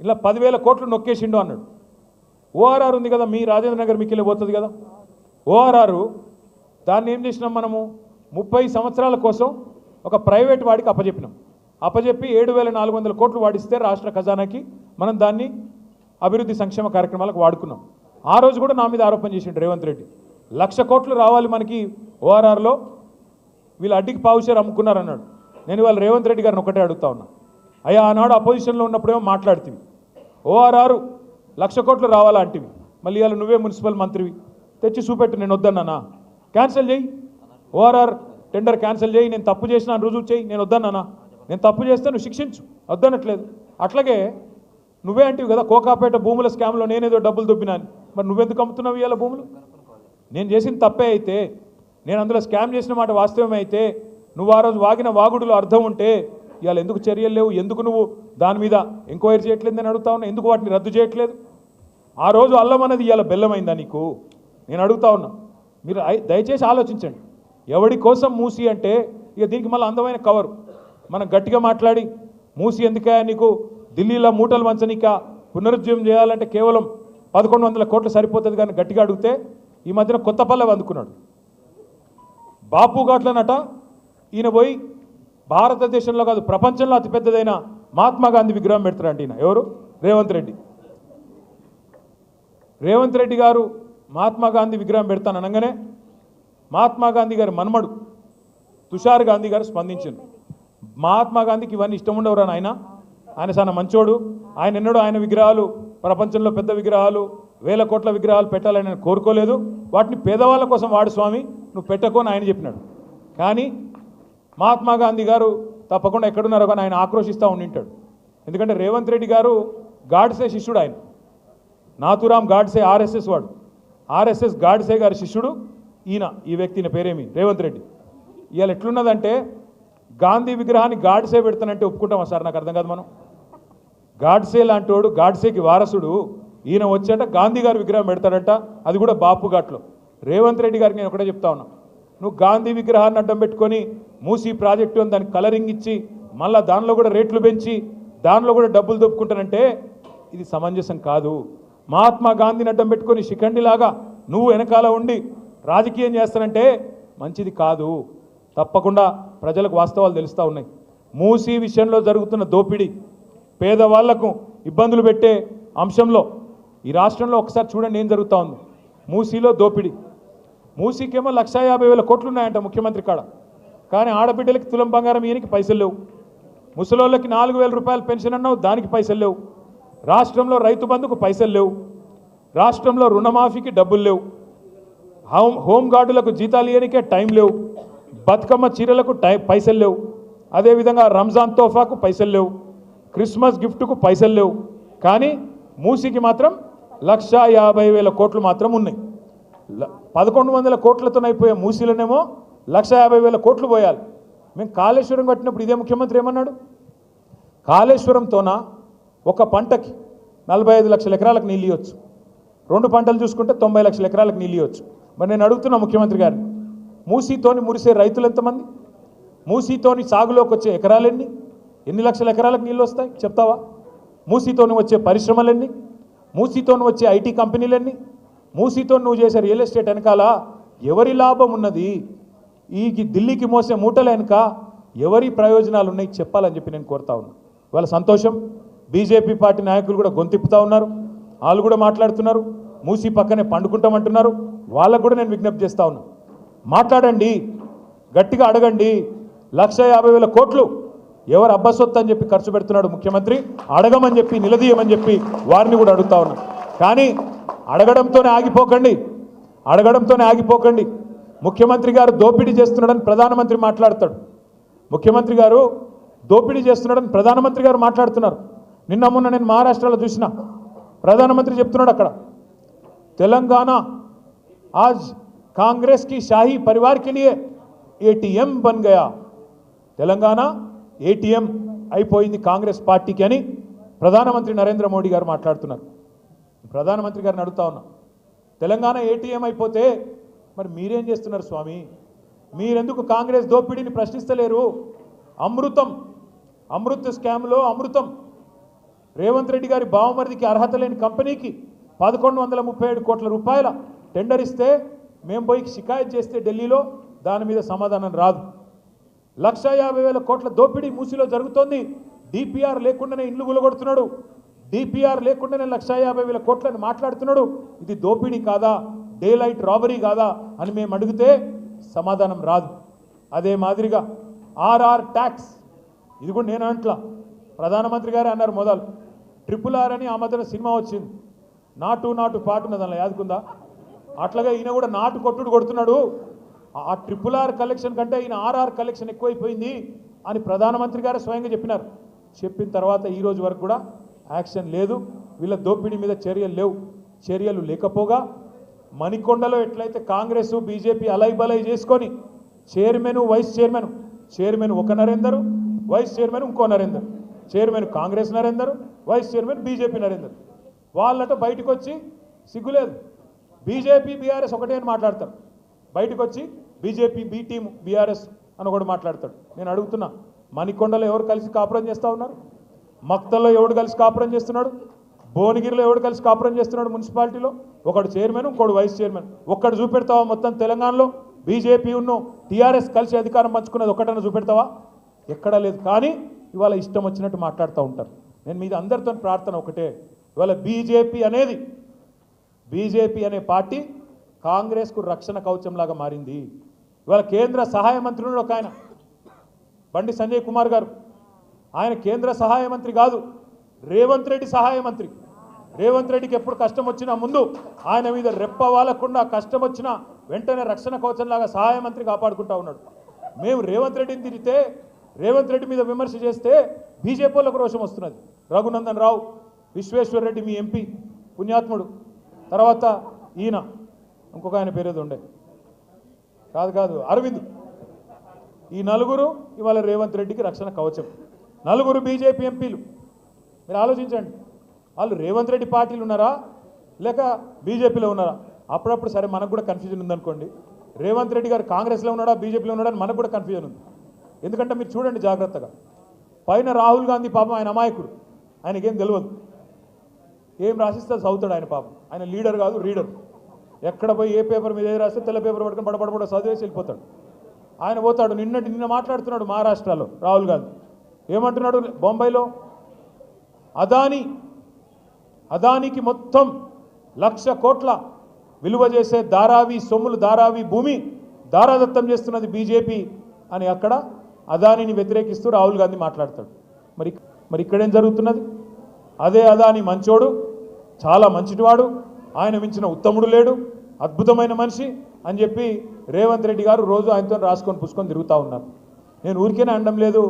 ఇలా 10,000 కోట్లు నొక్కేసిండు అన్నాడు. ఓఆర్ఆర్ ఉంది కదా, మీ రాజేంద్ర నగర్ మీకు వెళ్ళి పోతుంది కదా ఓఆర్ఆర్. దాన్ని ఏం చేసినాం మనము? 30 సంవత్సరాల కోసం ఒక ప్రైవేట్ వాడికి అప్పజెప్పి 7,400 కోట్లు వాడిస్తే రాష్ట్ర ఖజానాకి మనం దాన్ని అభివృద్ధి సంక్షేమ కార్యక్రమాలకు వాడుకున్నాం. ఆ రోజు కూడా నా మీద ఆరోపణ చేసిండు రేవంత్ రెడ్డి, 1,00,000 కోట్లు రావాలి మనకి ఓఆర్ఆర్లో, వీళ్ళు అడ్డికి పావుషేర్ అమ్ముకున్నారన్నాడు. నేను ఇవాళ రేవంత్ రెడ్డి గారిని ఒకటే అడుగుతా ఉన్నా, అయ్యా ఆనాడు అపోజిషన్లో ఉన్నప్పుడేమో మాట్లాడుతీవి, ఓఆర్ఆర్ 1,00,000 కోట్లు రావాలా అంటివి, మళ్ళీ ఇవాళ నువ్వే మున్సిపల్ మంత్రివి, తెచ్చి చూపెట్టు. నేను వద్దన్నానా? క్యాన్సిల్ చేయి, ఓఆర్ఆర్ టెండర్ క్యాన్సిల్ చేయి. నేను తప్పు చేసినా రుజువు చేయి. నేను వద్దన్నానా? నేను తప్పు చేస్తే నువ్వు శిక్షించు, వద్దనట్లేదు. అట్లాగే నువ్వే అంటివి కదా, కోకాపేట భూముల స్కామ్లో నేనేదో డబ్బులు దొబ్బినాను, మరి నువ్వెందుకు అమ్ముతున్నావు ఇవాళ భూములు? నేను చేసిన తప్పే అయితే, నేను అందులో స్కామ్ చేసిన మాట వాస్తవమే అయితే, నువ్వు ఆ రోజు వాగిన వాగుడులో అర్థం ఉంటే ఇవాళ ఎందుకు చర్యలు లేవు? ఎందుకు నువ్వు దాని మీద ఎంక్వైరీ చేయట్లేదు అని అడుగుతా ఉన్నా. ఎందుకు వాటిని రద్దు చేయట్లేదు? ఆ రోజు అల్లం అనేది ఇవాళ బెల్లమైందా నీకు? నేను అడుగుతా ఉన్నా. మీరు దయచేసి ఆలోచించండి. ఎవడి కోసం మూసి అంటే, ఇక దీనికి మళ్ళీ అందమైన కవరు మనం గట్టిగా మాట్లాడి, మూసి ఎందుకే నీకు ఢిల్లీలో మూటలు వంచనిక పునరుజ్జీవం చేయాలంటే కేవలం 1,100 కోట్లు సరిపోతుంది కానీ గట్టిగా అడిగితే, ఈ మధ్యన కొత్త పల్లె అందుకున్నాడు బాపు ఘాట్లనట. ఈయన పోయి భారతదేశంలో కాదు ప్రపంచంలో అతిపెద్దదైన మహాత్మా గాంధీ విగ్రహం పెడతారంట. ఈయన ఎవరు? రేవంత్ రెడ్డి. రేవంత్ రెడ్డి గారు మహాత్మా గాంధీ విగ్రహం పెడతాను అనగానే మహాత్మా గాంధీ గారి మన్మడు తుషార్ గాంధీ గారు స్పందించారు. మహాత్మా గాంధీకి ఇవన్నీ ఇష్టం ఉండవురా ఆయన చాలా మంచోడు, ఆయన ఎన్నడూ ఆయన విగ్రహాలు ప్రపంచంలో పెద్ద విగ్రహాలు 1,000 కోట్ల విగ్రహాలు పెట్టాలని నేను కోరుకోలేదు, వాటిని పేదవాళ్ళ కోసం వాడు స్వామి, నువ్వు పెట్టుకోని ఆయన చెప్పినాడు. కానీ మహాత్మా గాంధీ గారు తప్పకుండా ఎక్కడున్నారో కానీ ఆయన ఆక్రోషిస్తూ ఉండింటాడు. ఎందుకంటే రేవంత్ రెడ్డి గారు గాడ్సే శిష్యుడు. ఆయన నాథురామ్ గాడ్సే ఆర్ఎస్ఎస్ వాడు, ఆర్ఎస్ఎస్ గాడ్సే గారి శిష్యుడు ఈయన. ఈ వ్యక్తి పేరేమి? రేవంత్ రెడ్డి. ఇవాళ ఎట్లున్నదంటే, గాంధీ విగ్రహాన్ని గాడ్సే పెడతానంటే ఒప్పుకుంటామా సార్? నాకు అర్థం కాదు. మనం గాడ్సే లాంటి వాడు, గాడ్సేకి వారసుడు ఈయన వచ్చాట గాంధీ గారి విగ్రహం పెడతాడంట, అది కూడా బాపు ఘాట్లో. రేవంత్ రెడ్డి గారికి నేను ఒకటే చెప్తా ఉన్నా, నువ్వు గాంధీ విగ్రహాన్ని అడ్డం పెట్టుకొని మూసీ ప్రాజెక్టు అని దానికి కలరింగ్ ఇచ్చి మళ్ళీ దానిలో కూడా రేట్లు పెంచి దానిలో కూడా డబ్బులు దొప్పుకుంటానంటే ఇది సమంజసం కాదు. మహాత్మా గాంధీని అడ్డం పెట్టుకొని శిఖండిలాగా నువ్వు వెనకాల ఉండి రాజకీయం చేస్తానంటే మంచిది కాదు. తప్పకుండా ప్రజలకు వాస్తవాలు తెలుస్తూ ఉన్నాయి. మూసీ విషయంలో జరుగుతున్న దోపిడీ, పేదవాళ్లకు ఇబ్బందులు పెట్టే అంశంలో ఈ రాష్ట్రంలో ఒకసారి చూడండి ఏం జరుగుతూ ఉంది. మూసీలో దోపిడీ. మూసీకేమో 1,50,000 కోట్లు ఉన్నాయంట ముఖ్యమంత్రి కాడ, కానీ ఆడబిడ్డలకి తులం బంగారం ఈయనకి పైసలు లేవు. ముసలోళ్ళకి 4,000 రూపాయలు పెన్షన్ అన్నావు, దానికి పైసలు లేవు. రాష్ట్రంలో రైతు బంధుకు పైసలు లేవు. రాష్ట్రంలో రుణమాఫీకి డబ్బులు లేవు. హోంగార్డులకు జీతాలు ఇవ్వడానికే టైం లేవు. బతుకమ్మ చీరలకు పైసలు లేవు. అదేవిధంగా రంజాన్ తోఫాకు పైసలు లేవు. క్రిస్మస్ గిఫ్ట్కు పైసలు లేవు. కానీ మూసీకి మాత్రం 1,50,000 కోట్లు మాత్రం ఉన్నాయి. 1,100 కోట్లతోనైపోయే మూసీలనేమో 1,50,000 కోట్లు పోయాలి. మేము కాళేశ్వరం కట్టినప్పుడు ఇదే ముఖ్యమంత్రి ఏమన్నాడు? కాళేశ్వరంతోన ఒక పంటకి 45 లక్షల ఎకరాలకు నీళ్ళు ఇవ్వచ్చు. 2 పంటలు చూసుకుంటే 90 లక్షల ఎకరాలకు నీళ్ళు ఇవ్వచ్చు. మరి నేను అడుగుతున్నా ముఖ్యమంత్రి గారిని, మూసీతోని మురిసే రైతులు ఎంతమంది? మూసీతోని సాగులోకి వచ్చే ఎకరాలెన్ని? ఎన్ని లక్షల ఎకరాలకు నీళ్ళు వస్తాయి చెప్తావా? మూసీతోని వచ్చే పరిశ్రమలెన్ని? మూసీతోని వచ్చే ఐటీ కంపెనీలెన్ని? మూసీతో నువ్వు చేసే రియల్ ఎస్టేట్ వెనకాల ఎవరి లాభం ఉన్నది? ఈ ఢిల్లీకి మోసే మూటల వెనుక ఎవరి ప్రయోజనాలు ఉన్నాయి చెప్పాలని చెప్పి నేను కోరుతా ఉన్నా. వాళ్ళ సంతోషం, బీజేపీ పార్టీ నాయకులు కూడా గొంతిప్పుతా ఉన్నారు, వాళ్ళు కూడా మాట్లాడుతున్నారు, మూసీ పక్కనే పండుకుంటామంటున్నారు. వాళ్ళకు కూడా నేను విజ్ఞప్తి చేస్తా ఉన్నా, మాట్లాడండి, గట్టిగా అడగండి. 1,50,000 కోట్లు ఎవరు అబ్బసొత్తు అని చెప్పి ఖర్చు పెడుతున్నాడు ముఖ్యమంత్రి, అడగమని చెప్పి నిలదీయమని చెప్పి వారిని కూడా అడుగుతా ఉన్నా. కానీ అడగడంతోనే ఆగిపోకండి. ముఖ్యమంత్రి గారు దోపిడీ చేస్తున్నాడని ప్రధానమంత్రి మాట్లాడతాడు. ముఖ్యమంత్రి గారు దోపిడీ చేస్తున్నాడని ప్రధానమంత్రి గారు మాట్లాడుతున్నారు. నిన్న మొన్న నేను మహారాష్ట్రలో చూసిన ప్రధానమంత్రి చెప్తున్నాడు, అక్కడ తెలంగాణ ఆజ్ కాంగ్రెస్ కి షాహీ పరివార్ కే లియే ఏటీఎం బన్ గయా. తెలంగాణ ఏటీఎం అయిపోయింది కాంగ్రెస్ పార్టీకి అని ప్రధానమంత్రి నరేంద్ర మోడీ గారు మాట్లాడుతున్నారు. ప్రధానమంత్రి గారిని అడుగుతా ఉన్నా, తెలంగాణ ఏటీఎం అయిపోతే మరి మీరేం చేస్తున్నారు స్వామి? మీరెందుకు కాంగ్రెస్ దోపిడీని ప్రశ్నిస్తలేరు? అమృత్ స్కామ్లో అమృతం రేవంత్ రెడ్డి గారి బావమరిదికి అర్హత లేని కంపెనీకి 1,137 కోట్ల రూపాయల టెండర్ ఇస్తే మేము పోయి షికాయత్ చేస్తే ఢిల్లీలో దాని మీద సమాధానం రాదు. 1,50,000 కోట్ల దోపిడీ మూసీలో జరుగుతోంది. డిపిఆర్ లేకుండానే ఇండ్లు గులగొడుతున్నాడు, డిపిఆర్ లేకుండానే 1,50,000 కోట్లని మాట్లాడుతున్నాడు. ఇది దోపిడీ కాదా, డే లైట్ రాబరీ కాదా అని మేము అడిగితే సమాధానం రాదు. అదే మాదిరిగా ఆర్ఆర్ ట్యాక్స్, ఇది కూడా నేను అంట్లా, ప్రధానమంత్రి గారే అన్నారు మొదలు. RRR అని ఆ మధ్యన సినిమా వచ్చింది, నాటు పాటున్న దానిలో యాదుకుందా? అట్లాగా ఈయన కూడా నాటు కొట్టుడు కొడుతున్నాడు. ఆ RRR కలెక్షన్ కంటే ఈయన ఆర్ఆర్ కలెక్షన్ ఎక్కువైపోయింది అని ప్రధానమంత్రి గారే స్వయంగా చెప్పినారు. చెప్పిన తర్వాత ఈ రోజు వరకు కూడా యాక్షన్ లేదు, వీళ్ళ దోపిడీ మీద చర్యలు లేకపోగా మణికొండలో ఎట్లయితే కాంగ్రెస్ బీజేపీ అలైబలై చేసుకొని చైర్మన్ వైస్ చైర్మన్ ఒక నరేందర్, వైస్ చైర్మన్ ఇంకో Narender, chairman Congress Narender, vice chairman BJP Narender, వాళ్ళట బయటకు వచ్చి సిగ్గులేదు, బీజేపీ బీఆర్ఎస్ ఒకటే అని మాట్లాడతారు. బయటకు వచ్చి బీజేపీ బీ టీం బీఆర్ఎస్ అని ఒకటి మాట్లాడతాడు. నేను అడుగుతున్నా, మణికొండలో ఎవరు కలిసి కాపురం చేస్తూ ఉన్నారు? మక్తల్లో ఎవడు కలిసి కాపురం చేస్తున్నాడు? భువనగిరిలో ఎవడు కలిసి కాపురం చేస్తున్నాడు? మున్సిపాలిటీలో ఒకడు చైర్మన్, ఇంకోడు వైస్ చైర్మన్. ఒక్కడు చూపెడతావా? మొత్తం తెలంగాణలో బీజేపీ ఉన్ను టీఆర్ఎస్ కలిసి అధికారం పంచుకున్నది ఒక్కటన్నా చూపెడతావా? ఎక్కడా లేదు. కానీ ఇవాళ ఇష్టం వచ్చినట్టు మాట్లాడుతూ ఉంటారు. నేను మీద అందరితో ప్రార్థన ఒకటే, ఇవాళ బీజేపీ అనే పార్టీ కాంగ్రెస్కు రక్షణ కవచంలాగా మారింది. ఇవాళ కేంద్ర సహాయ మంత్రులు ఒక ఆయన బండి సంజయ్ కుమార్ గారు, ఆయన కేంద్ర సహాయ మంత్రి కాదు, రేవంత్ రెడ్డి సహాయ మంత్రి. రేవంత్ రెడ్డికి ఎప్పుడు కష్టం వచ్చినా ముందు ఆయన మీద రెప్ప వాలకుండా, కష్టం వచ్చినా వెంటనే రక్షణ కవచంలాగా సహాయ మంత్రి కాపాడుకుంటా ఉన్నాడు. మేము రేవంత్ రెడ్డిని తిరిగితే, రేవంత్ రెడ్డి మీద విమర్శ చేస్తే బీజేపీ వాళ్ళకు రోషం వస్తున్నది. రఘునందన్ రావు, విశ్వేశ్వర్ రెడ్డి మీ ఎంపీ పుణ్యాత్ముడు, తర్వాత ఈయన ఇంకొక ఆయన పేరేదో ఉండే, కాదు అరవింద్, ఈ నలుగురు ఇవాళ రేవంత్ రెడ్డికి రక్షణ కవచం. నలుగురు బీజేపీ ఎంపీలు. మీరు ఆలోచించండి, వాళ్ళు రేవంత్ రెడ్డి పార్టీలు ఉన్నారా లేక బీజేపీలో ఉన్నారా? అప్పుడప్పుడు సరే మనకు కూడా కన్ఫ్యూజన్ ఉందనుకోండి, రేవంత్ రెడ్డి గారు కాంగ్రెస్లో ఉన్నాడా బీజేపీలో ఉన్నాడా అని మనకు కూడా కన్ఫ్యూజన్ ఉంది. ఎందుకంటే మీరు చూడండి జాగ్రత్తగా, పైన రాహుల్ గాంధీ పాపం ఆయన అమాయకుడు, ఆయనకేం తెలియదు, ఏం రాసిస్తే చదువుతాడు ఆయన పాపం. ఆయన లీడర్ కాదు, రీడర్. ఎక్కడ పోయి ఏ పేపర్ మీద ఏది రాస్తే తెల్ల పేపర్ పట్టుకొని పడపడపడ చదివేసి వెళ్ళిపోతాడు. ఆయన పోతాడు. నిన్న మాట్లాడుతున్నాడు మహారాష్ట్రలో రాహుల్ గాంధీ, ఏమంటున్నాడు? బొంబాయిలో అదానికి మొత్తం 1,00,000 కోట్ల విలువ చేసే ధారావి సొమ్ములు, ధారావి భూమి దారాదత్తం చేస్తున్నది బీజేపీ అని అక్కడ అదానిని వ్యతిరేకిస్తూ రాహుల్ గాంధీ మాట్లాడతాడు. మరి ఇక్కడేం జరుగుతున్నది? అదే అదాని మంచోడు, చాలా మంచివాడు, ఆయన మించిన ఉత్తముడు లేడు, అద్భుతమైన మనిషి అని చెప్పి రేవంత్ రెడ్డి గారు రోజు ఆయనతో రాసుకొని పుసుకొని తిరుగుతూ ఉన్నారు. నేను ఊరికేనే అనడం లేదు,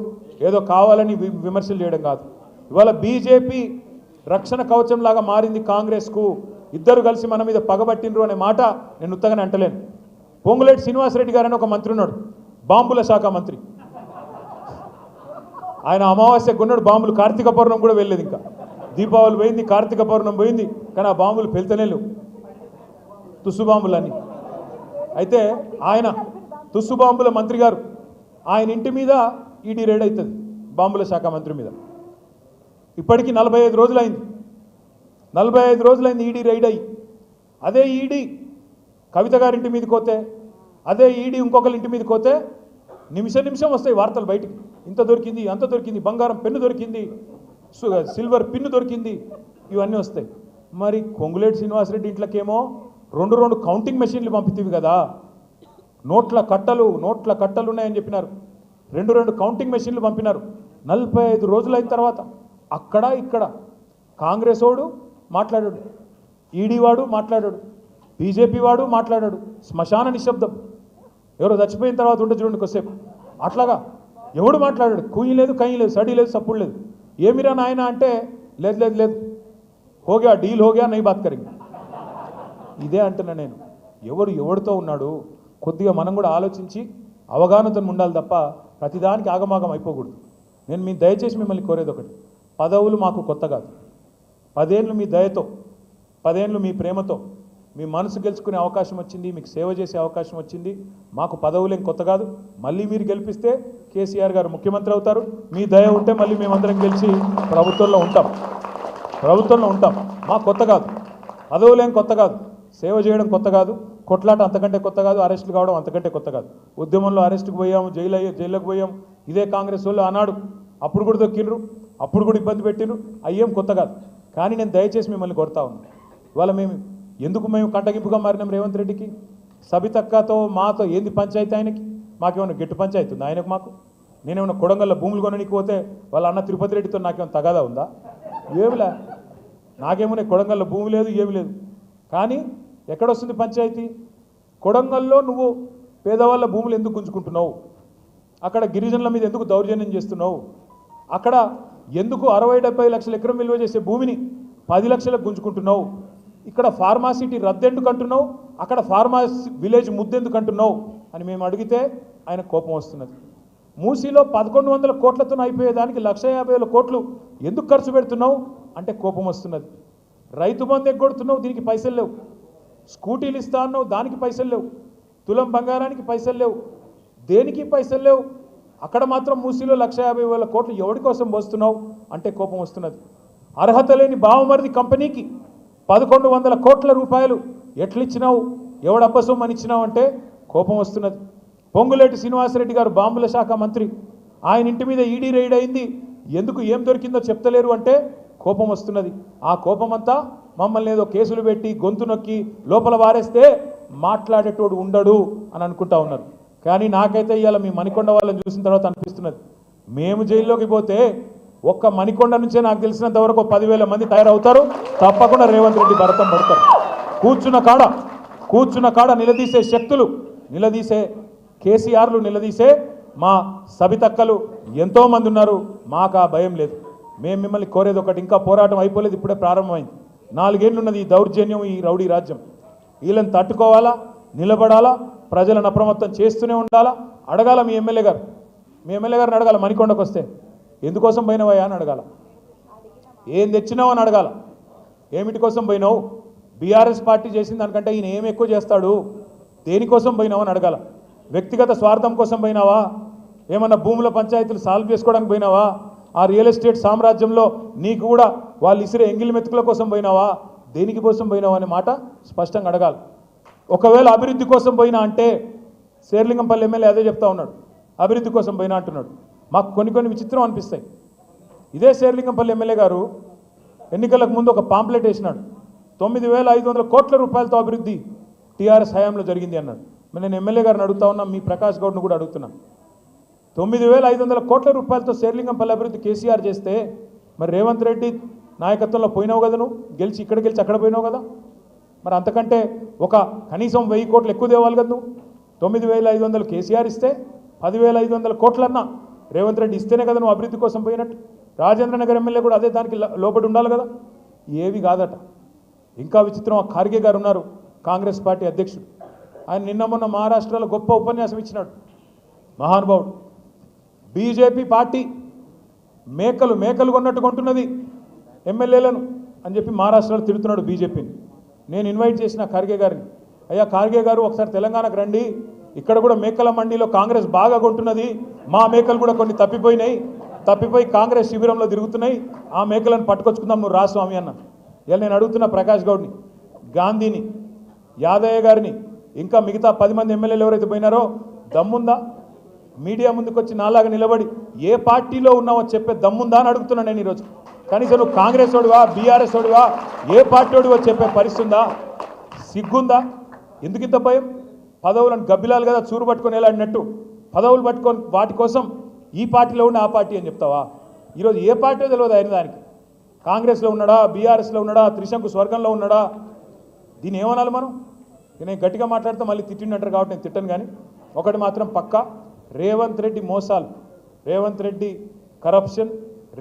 ఏదో కావాలని విమర్శలు చేయడం కాదు. ఇవాళ బీజేపీ రక్షణ కవచంలాగా మారింది కాంగ్రెస్కు. ఇద్దరు కలిసి మన మీద పగబట్టినరు అనే మాట నేను ఉత్తగానే అంటలేను. పొంగులేటి శ్రీనివాసరెడ్డి గారు అని ఒక మంత్రి ఉన్నాడు, బాంబుల శాఖ మంత్రి. ఆయన అమావాస్య కొన్నాడు బాంబులు, కార్తీక పౌర్ణం కూడా వెళ్ళలేదు, ఇంకా దీపావళి పోయింది, కార్తీక పౌర్ణం పోయింది, కానీ ఆ బాంబులు పెళ్తనే లేవు. తుస్సుబాంబులని. అయితే ఆయన తుస్సుబాంబుల మంత్రి గారు ఆయన ఇంటి మీద ఈడీ రైడ్ అవుతుంది, బాంబుల శాఖ మంత్రి మీద. ఇప్పటికీ 45 రోజులైంది, 45 రోజులైంది ఈడీ రైడ్ అయ్యి. అదే ఈడీ కవిత గారింటి మీదకి పోతే, అదే ఈడీ ఇంకొకరి ఇంటి మీదకి పోతే నిమిషం వస్తాయి వార్తలు బయటికి. ఇంత దొరికింది, అంత దొరికింది, బంగారం పెన్ను దొరికింది, సిల్వర్ పిన్ను దొరికింది, ఇవన్నీ వస్తాయి. మరి కొంగులేటి శ్రీనివాసరెడ్డి ఇంట్లోకేమో రెండు కౌంటింగ్ మెషిన్లు పంపితేవి కదా, నోట్ల కట్టలు ఉన్నాయని చెప్పినారు. రెండు కౌంటింగ్ మెషిన్లు పంపినారు. 45 రోజులైన తర్వాత అక్కడ ఇక్కడ కాంగ్రెస్ వాడు మాట్లాడాడు, ఈడీ వాడు మాట్లాడాడు, బీజేపీ వాడు మాట్లాడాడు. శ్మశాన నిశ్శబ్దం. ఎవరో చచ్చిపోయిన తర్వాత ఉంటే చూడండి కొద్దిసేపు, అట్లాగా ఎవడు మాట్లాడాడు. కుయ్యి లేదు, కయ్యి లేదు, సడి లేదు, సప్పుడు లేదు. ఏమిరా నాయన అంటే లేదు హోగా డీల్ హోగా నై బాత్ కరింగ్. ఇదే అంటున్నా నేను. ఎవరితో ఉన్నాడు కొద్దిగా మనం కూడా ఆలోచించి అవగాహనతో ఉండాలి తప్ప ప్రతిదానికి ఆగమాగం అయిపోకూడదు. నేను మీ దయచేసి మిమ్మల్ని కోరేది ఒకటి, పదవులు మాకు కొత్త కాదు. 10 ఏళ్ళు మీ దయతో, 10 ఏళ్ళు మీ ప్రేమతో మీ మనసు గెలుచుకునే అవకాశం వచ్చింది, మీకు సేవ చేసే అవకాశం వచ్చింది. మాకు పదవులేం కొత్త కాదు. మళ్ళీ మీరు గెలిపిస్తే కేసీఆర్ గారు ముఖ్యమంత్రి అవుతారు. మీ దయ ఉంటే మళ్ళీ మేమందరం గెలిచి ప్రభుత్వంలో ఉంటాం. మాకు కొత్త కాదు, పదవులేం కొత్త కాదు, సేవ చేయడం కొత్త కాదు, కొట్లాట అంతకంటే కొత్త కాదు, అరెస్టులు కావడం అంతకంటే కొత్త కాదు. ఉద్యమంలో అరెస్టుకు పోయాము, జైలుకు పోయాము. ఇదే కాంగ్రెస్ వాళ్ళు ఆనాడు అప్పుడు కూడా దొక్కిండ్రు, అప్పుడు కూడా ఇబ్బంది పెట్టిండ్రు. అయ్యేం కొత్త కాదు. కానీ నేను దయచేసి మిమ్మల్ని కొడతా ఉన్నాను. ఇవాళ మేము కంటగింపుగా మారినాం రేవంత్ రెడ్డికి. సబితక్కతో మాతో ఏంది పంచాయతీ? ఆయనకి మాకేమైనా గెట్టు పంచాయతీ ఉందా? ఆయనకు మాకు? నేనేమైనా కొడంగల్లో భూములు కొనడానికి పోతే వాళ్ళ అన్న తిరుపతి రెడ్డితో నాకేమైనా తగాదా ఉందా? ఏమిలే, నాకేమైనా కొడంగల్లో భూమి లేదు, ఏమి లేదు. కానీ ఎక్కడొస్తుంది పంచాయతీ? కొడంగల్లో నువ్వు పేదవాళ్ళ భూములు ఎందుకు గుంజుకుంటున్నావు? అక్కడ గిరిజనుల మీద ఎందుకు దౌర్జన్యం చేస్తున్నావు? అక్కడ ఎందుకు 60-70 లక్షల ఎకరం విలువ చేసే భూమిని 10 లక్షలకు గుంజుకుంటున్నావు? ఇక్కడ ఫార్మాసిటీ రద్దెందుకు అంటున్నావు? అక్కడ ఫార్మాసి విలేజ్ ముద్దెందుకు అంటున్నావు అని మేము అడిగితే ఆయన కోపం వస్తున్నది. మూసీలో 1100 కోట్లతో అయిపోయేదానికి 1,50,000 కోట్లు ఎందుకు ఖర్చు పెడుతున్నావు అంటే కోపం వస్తున్నది. రైతు బంధు ఎగ్గొడుతున్నావు, దీనికి పైసలు లేవు. స్కూటీలు ఇస్తా అన్నావు, దానికి పైసలు లేవు. తులం బంగారానికి పైసలు లేవు, దేనికి పైసలు లేవు. అక్కడ మాత్రం మూసీలో 1,50,000 కోట్లు ఎవరి కోసం పోస్తున్నావు అంటే కోపం వస్తున్నది. అర్హత లేని బావమరిది కంపెనీకి 1,100 కోట్ల రూపాయలు ఎట్లిచ్చినావు, ఎవడు అబ్బసొమ్మని ఇచ్చినావు అంటే కోపం వస్తున్నది. పొంగులేటి శ్రీనివాసరెడ్డి గారు బాంబుల శాఖ మంత్రి, ఆయన ఇంటి మీద ఈడీ రైడ్ అయింది, ఎందుకు ఏం దొరికిందో చెప్తలేరు అంటే కోపం వస్తున్నది. ఆ కోపమంతా మమ్మల్ని ఏదో కేసులు పెట్టి గొంతు నొక్కి లోపల వారేస్తే మాట్లాడేటోడు ఉండడు అని అనుకుంటా ఉన్నారు. కానీ నాకైతే ఇవాళ మీ మణికొండ వాళ్ళని చూసిన తర్వాత అనిపిస్తున్నది, మేము జైల్లోకి పోతే ఒక్క మణికొండ నుంచే నాకు తెలిసినంత వరకు 10,000 మంది తయారవుతారు. తప్పకుండా రేవంత్ రెడ్డి భరతం పడతారు. కూర్చున్న కాడ నిలదీసే శక్తులు, నిలదీసే కేసీఆర్లు, నిలదీసే మా సబితక్కలు ఎంతోమంది ఉన్నారు. మాకు ఆ భయం లేదు. మేము మిమ్మల్ని కోరేది ఒకటి, ఇంకా పోరాటం అయిపోలేదు, ఇప్పుడే ప్రారంభమైంది. 4 ఏళ్ళు ఉన్నది ఈ దౌర్జన్యం, ఈ రౌడీ రాజ్యం. వీళ్ళని తట్టుకోవాలా, నిలబడాలా, ప్రజలను అప్రమత్తం చేస్తూనే ఉండాలా. అడగాల మీ ఎమ్మెల్యే గారిని అడగాల, మణికొండకు వస్తే ఎందుకోసం పోయినవయ్యా అని అడగాల, ఏం తెచ్చినావు అని అడగాల, ఏమిటి కోసం పోయినావు, బీఆర్ఎస్ పార్టీ చేసిన దానికంటే ఈయన ఏం ఎక్కువ చేస్తాడు, దేనికోసం పోయినావు అని అడగాల. వ్యక్తిగత స్వార్థం కోసం పోయినావా, ఏమన్నా భూముల పంచాయతీలు సాల్వ్ చేసుకోవడానికి పోయినావా, ఆ రియల్ ఎస్టేట్ సామ్రాజ్యంలో నీకు కూడా వాళ్ళు ఇసిరే ఎంగిలి మెతుకుల కోసం పోయినావా, దేనికి కోసం పోయినావా అనే మాట స్పష్టంగా అడగాలి. ఒకవేళ అభివృద్ధి కోసం పోయినా అంటే శేర్లింగంపల్లి ఎమ్మెల్యే అదే చెప్తా ఉన్నాడు, అభివృద్ధి కోసం పోయినా అంటున్నాడు. మాకు కొన్ని విచిత్రం అనిపిస్తాయి. ఇదే శేర్లింగంపల్లి ఎమ్మెల్యే గారు ఎన్నికలకు ముందు ఒక పాంప్లెట్ వేసినాడు, 9,500 కోట్ల రూపాయలతో అభివృద్ధి టీఆర్ఎస్ హయాంలో జరిగింది అన్నాడు. నేను ఎమ్మెల్యే గారిని అడుగుతా ఉన్నా, మీ ప్రకాష్ గౌడ్ను కూడా అడుగుతున్నాను, 9,500 కోట్ల రూపాయలతో శేర్లింగంపల్లి అభివృద్ధి కేసీఆర్ చేస్తే మరి రేవంత్ రెడ్డి నాయకత్వంలో పోయినావు కదా, నువ్వు గెలిచి ఇక్కడ గెలిచి అక్కడ పోయినావు కదా, మరి అంతకంటే ఒక కనీసం 1,000 కోట్లు ఎక్కువ తేవాలి కదా నువ్వు. 9,500 కేసీఆర్ ఇస్తే 10,500 కోట్లన్నా రేవంత్ రెడ్డి ఇస్తేనే కదా నువ్వు అభివృద్ధి కోసం పోయినట్టు. రాజేంద్ర నగర్ ఎమ్మెల్యే కూడా అదే దానికి లోబడి ఉండాలి కదా. ఏవి కాదట. ఇంకా విచిత్రం, ఆ ఖార్గే గారు ఉన్నారు, కాంగ్రెస్ పార్టీ అధ్యక్షుడు. ఆయన నిన్న మొన్న మహారాష్ట్రలో గొప్ప ఉపన్యాసం ఇచ్చినాడు, మహానుభావుడు. బీజేపీ పార్టీ మేకలు కొన్నట్టు కొంటున్నది ఎమ్మెల్యేలను అని చెప్పి మహారాష్ట్రలో తిడుతున్నాడు బీజేపీని. నేను ఇన్వైట్ చేసిన ఖర్గే గారిని, అయ్యా ఖార్గే గారు ఒకసారి తెలంగాణకు రండి, ఇక్కడ కూడా మేకల మండిలో కాంగ్రెస్ బాగా కొంటున్నది, మా మేకలు కూడా కొన్ని తప్పిపోయి కాంగ్రెస్ శిబిరంలో తిరుగుతున్నాయి, ఆ మేకలను పట్టుకొచ్చుకుందాం, నువ్వు రా స్వామి అన్న. ఇలా నేను అడుగుతున్నా ప్రకాష్ గౌడ్ని, గాంధీని, యాదయ్య గారిని, ఇంకా మిగతా 10 మంది ఎమ్మెల్యేలు ఎవరైతే పోయినారో దమ్ముందా మీడియా ముందుకు వచ్చి నాలాగా నిలబడి ఏ పార్టీలో ఉన్నావో చెప్పే దమ్ముందా అని అడుగుతున్నాను నేను ఈరోజు. కనీసం నువ్వు కాంగ్రెస్ వాడివా, బీఆర్ఎస్ వాడివా, ఏ పార్టీ వాడివో చెప్పే పరిస్థితి ఉందా? సిగ్గుందా? ఎందుకు ఇంత భయం? పదవులను గబ్బిలాలు కదా చూరు పట్టుకొని వెళ్ళాడినట్టు పదవులు పట్టుకొని వాటి కోసం ఈ పార్టీలో ఉన్న ఆ పార్టీ అని చెప్తావా? ఈరోజు ఏ పార్టీ తెలియదు అయిన దానికి. కాంగ్రెస్లో ఉన్నాడా, బీఆర్ఎస్లో ఉన్నాడా, త్రిశంకు స్వర్గంలో ఉన్నాడా? దీన్ని ఏమనాలి మనం? నేను గట్టిగా మాట్లాడితే మళ్ళీ తిట్టిండంటారు కాబట్టి నేను తిట్టను. కానీ ఒకటి మాత్రం పక్కా, రేవంత్ రెడ్డి మోసాలు, రేవంత్ రెడ్డి కరప్షన్,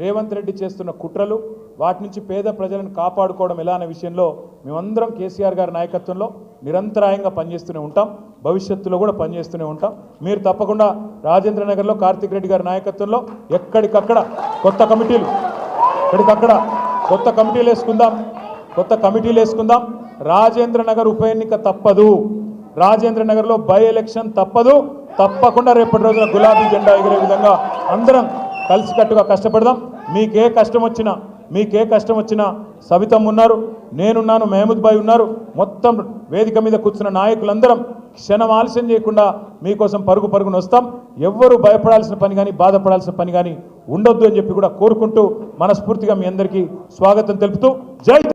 రేవంత్ రెడ్డి చేస్తున్న కుట్రలు, వాటి నుంచి పేద ప్రజలను కాపాడుకోవడం ఎలా అనే విషయంలో మేమందరం కేసీఆర్ గారి నాయకత్వంలో నిరంతరాయంగా పనిచేస్తూనే ఉంటాం, భవిష్యత్తులో కూడా పనిచేస్తూనే ఉంటాం. మీరు తప్పకుండా రాజేంద్ర నగర్లో కార్తిక్ రెడ్డి గారి నాయకత్వంలో ఎక్కడికక్కడ కొత్త కమిటీలు వేసుకుందాం. రాజేంద్ర నగర్ ఉప ఎన్నిక తప్పదు, రాజేంద్ర నగర్లో బై ఎలక్షన్ తప్పదు. తప్పకుండా రేపటి రోజున గులాబీ జెండా ఎగిరే విధంగా అందరం కలిసికట్టుగా కష్టపడదాం. మీకే కష్టం వచ్చినా సవితమ్మ ఉన్నారు, నేనున్నాను, మహమూద్ భాయ్ ఉన్నారు, మొత్తం వేదిక మీద కూర్చున్న నాయకులందరం క్షణం ఆలస్యం చేయకుండా మీకోసం పరుగున వస్తాం. ఎవ్వరూ భయపడాల్సిన పని కానీ బాధపడాల్సిన పని కానీ ఉండొద్దు అని చెప్పి కూడా కోరుకుంటూ మనస్ఫూర్తిగా మీ అందరికీ స్వాగతం తెలుపుతూ జై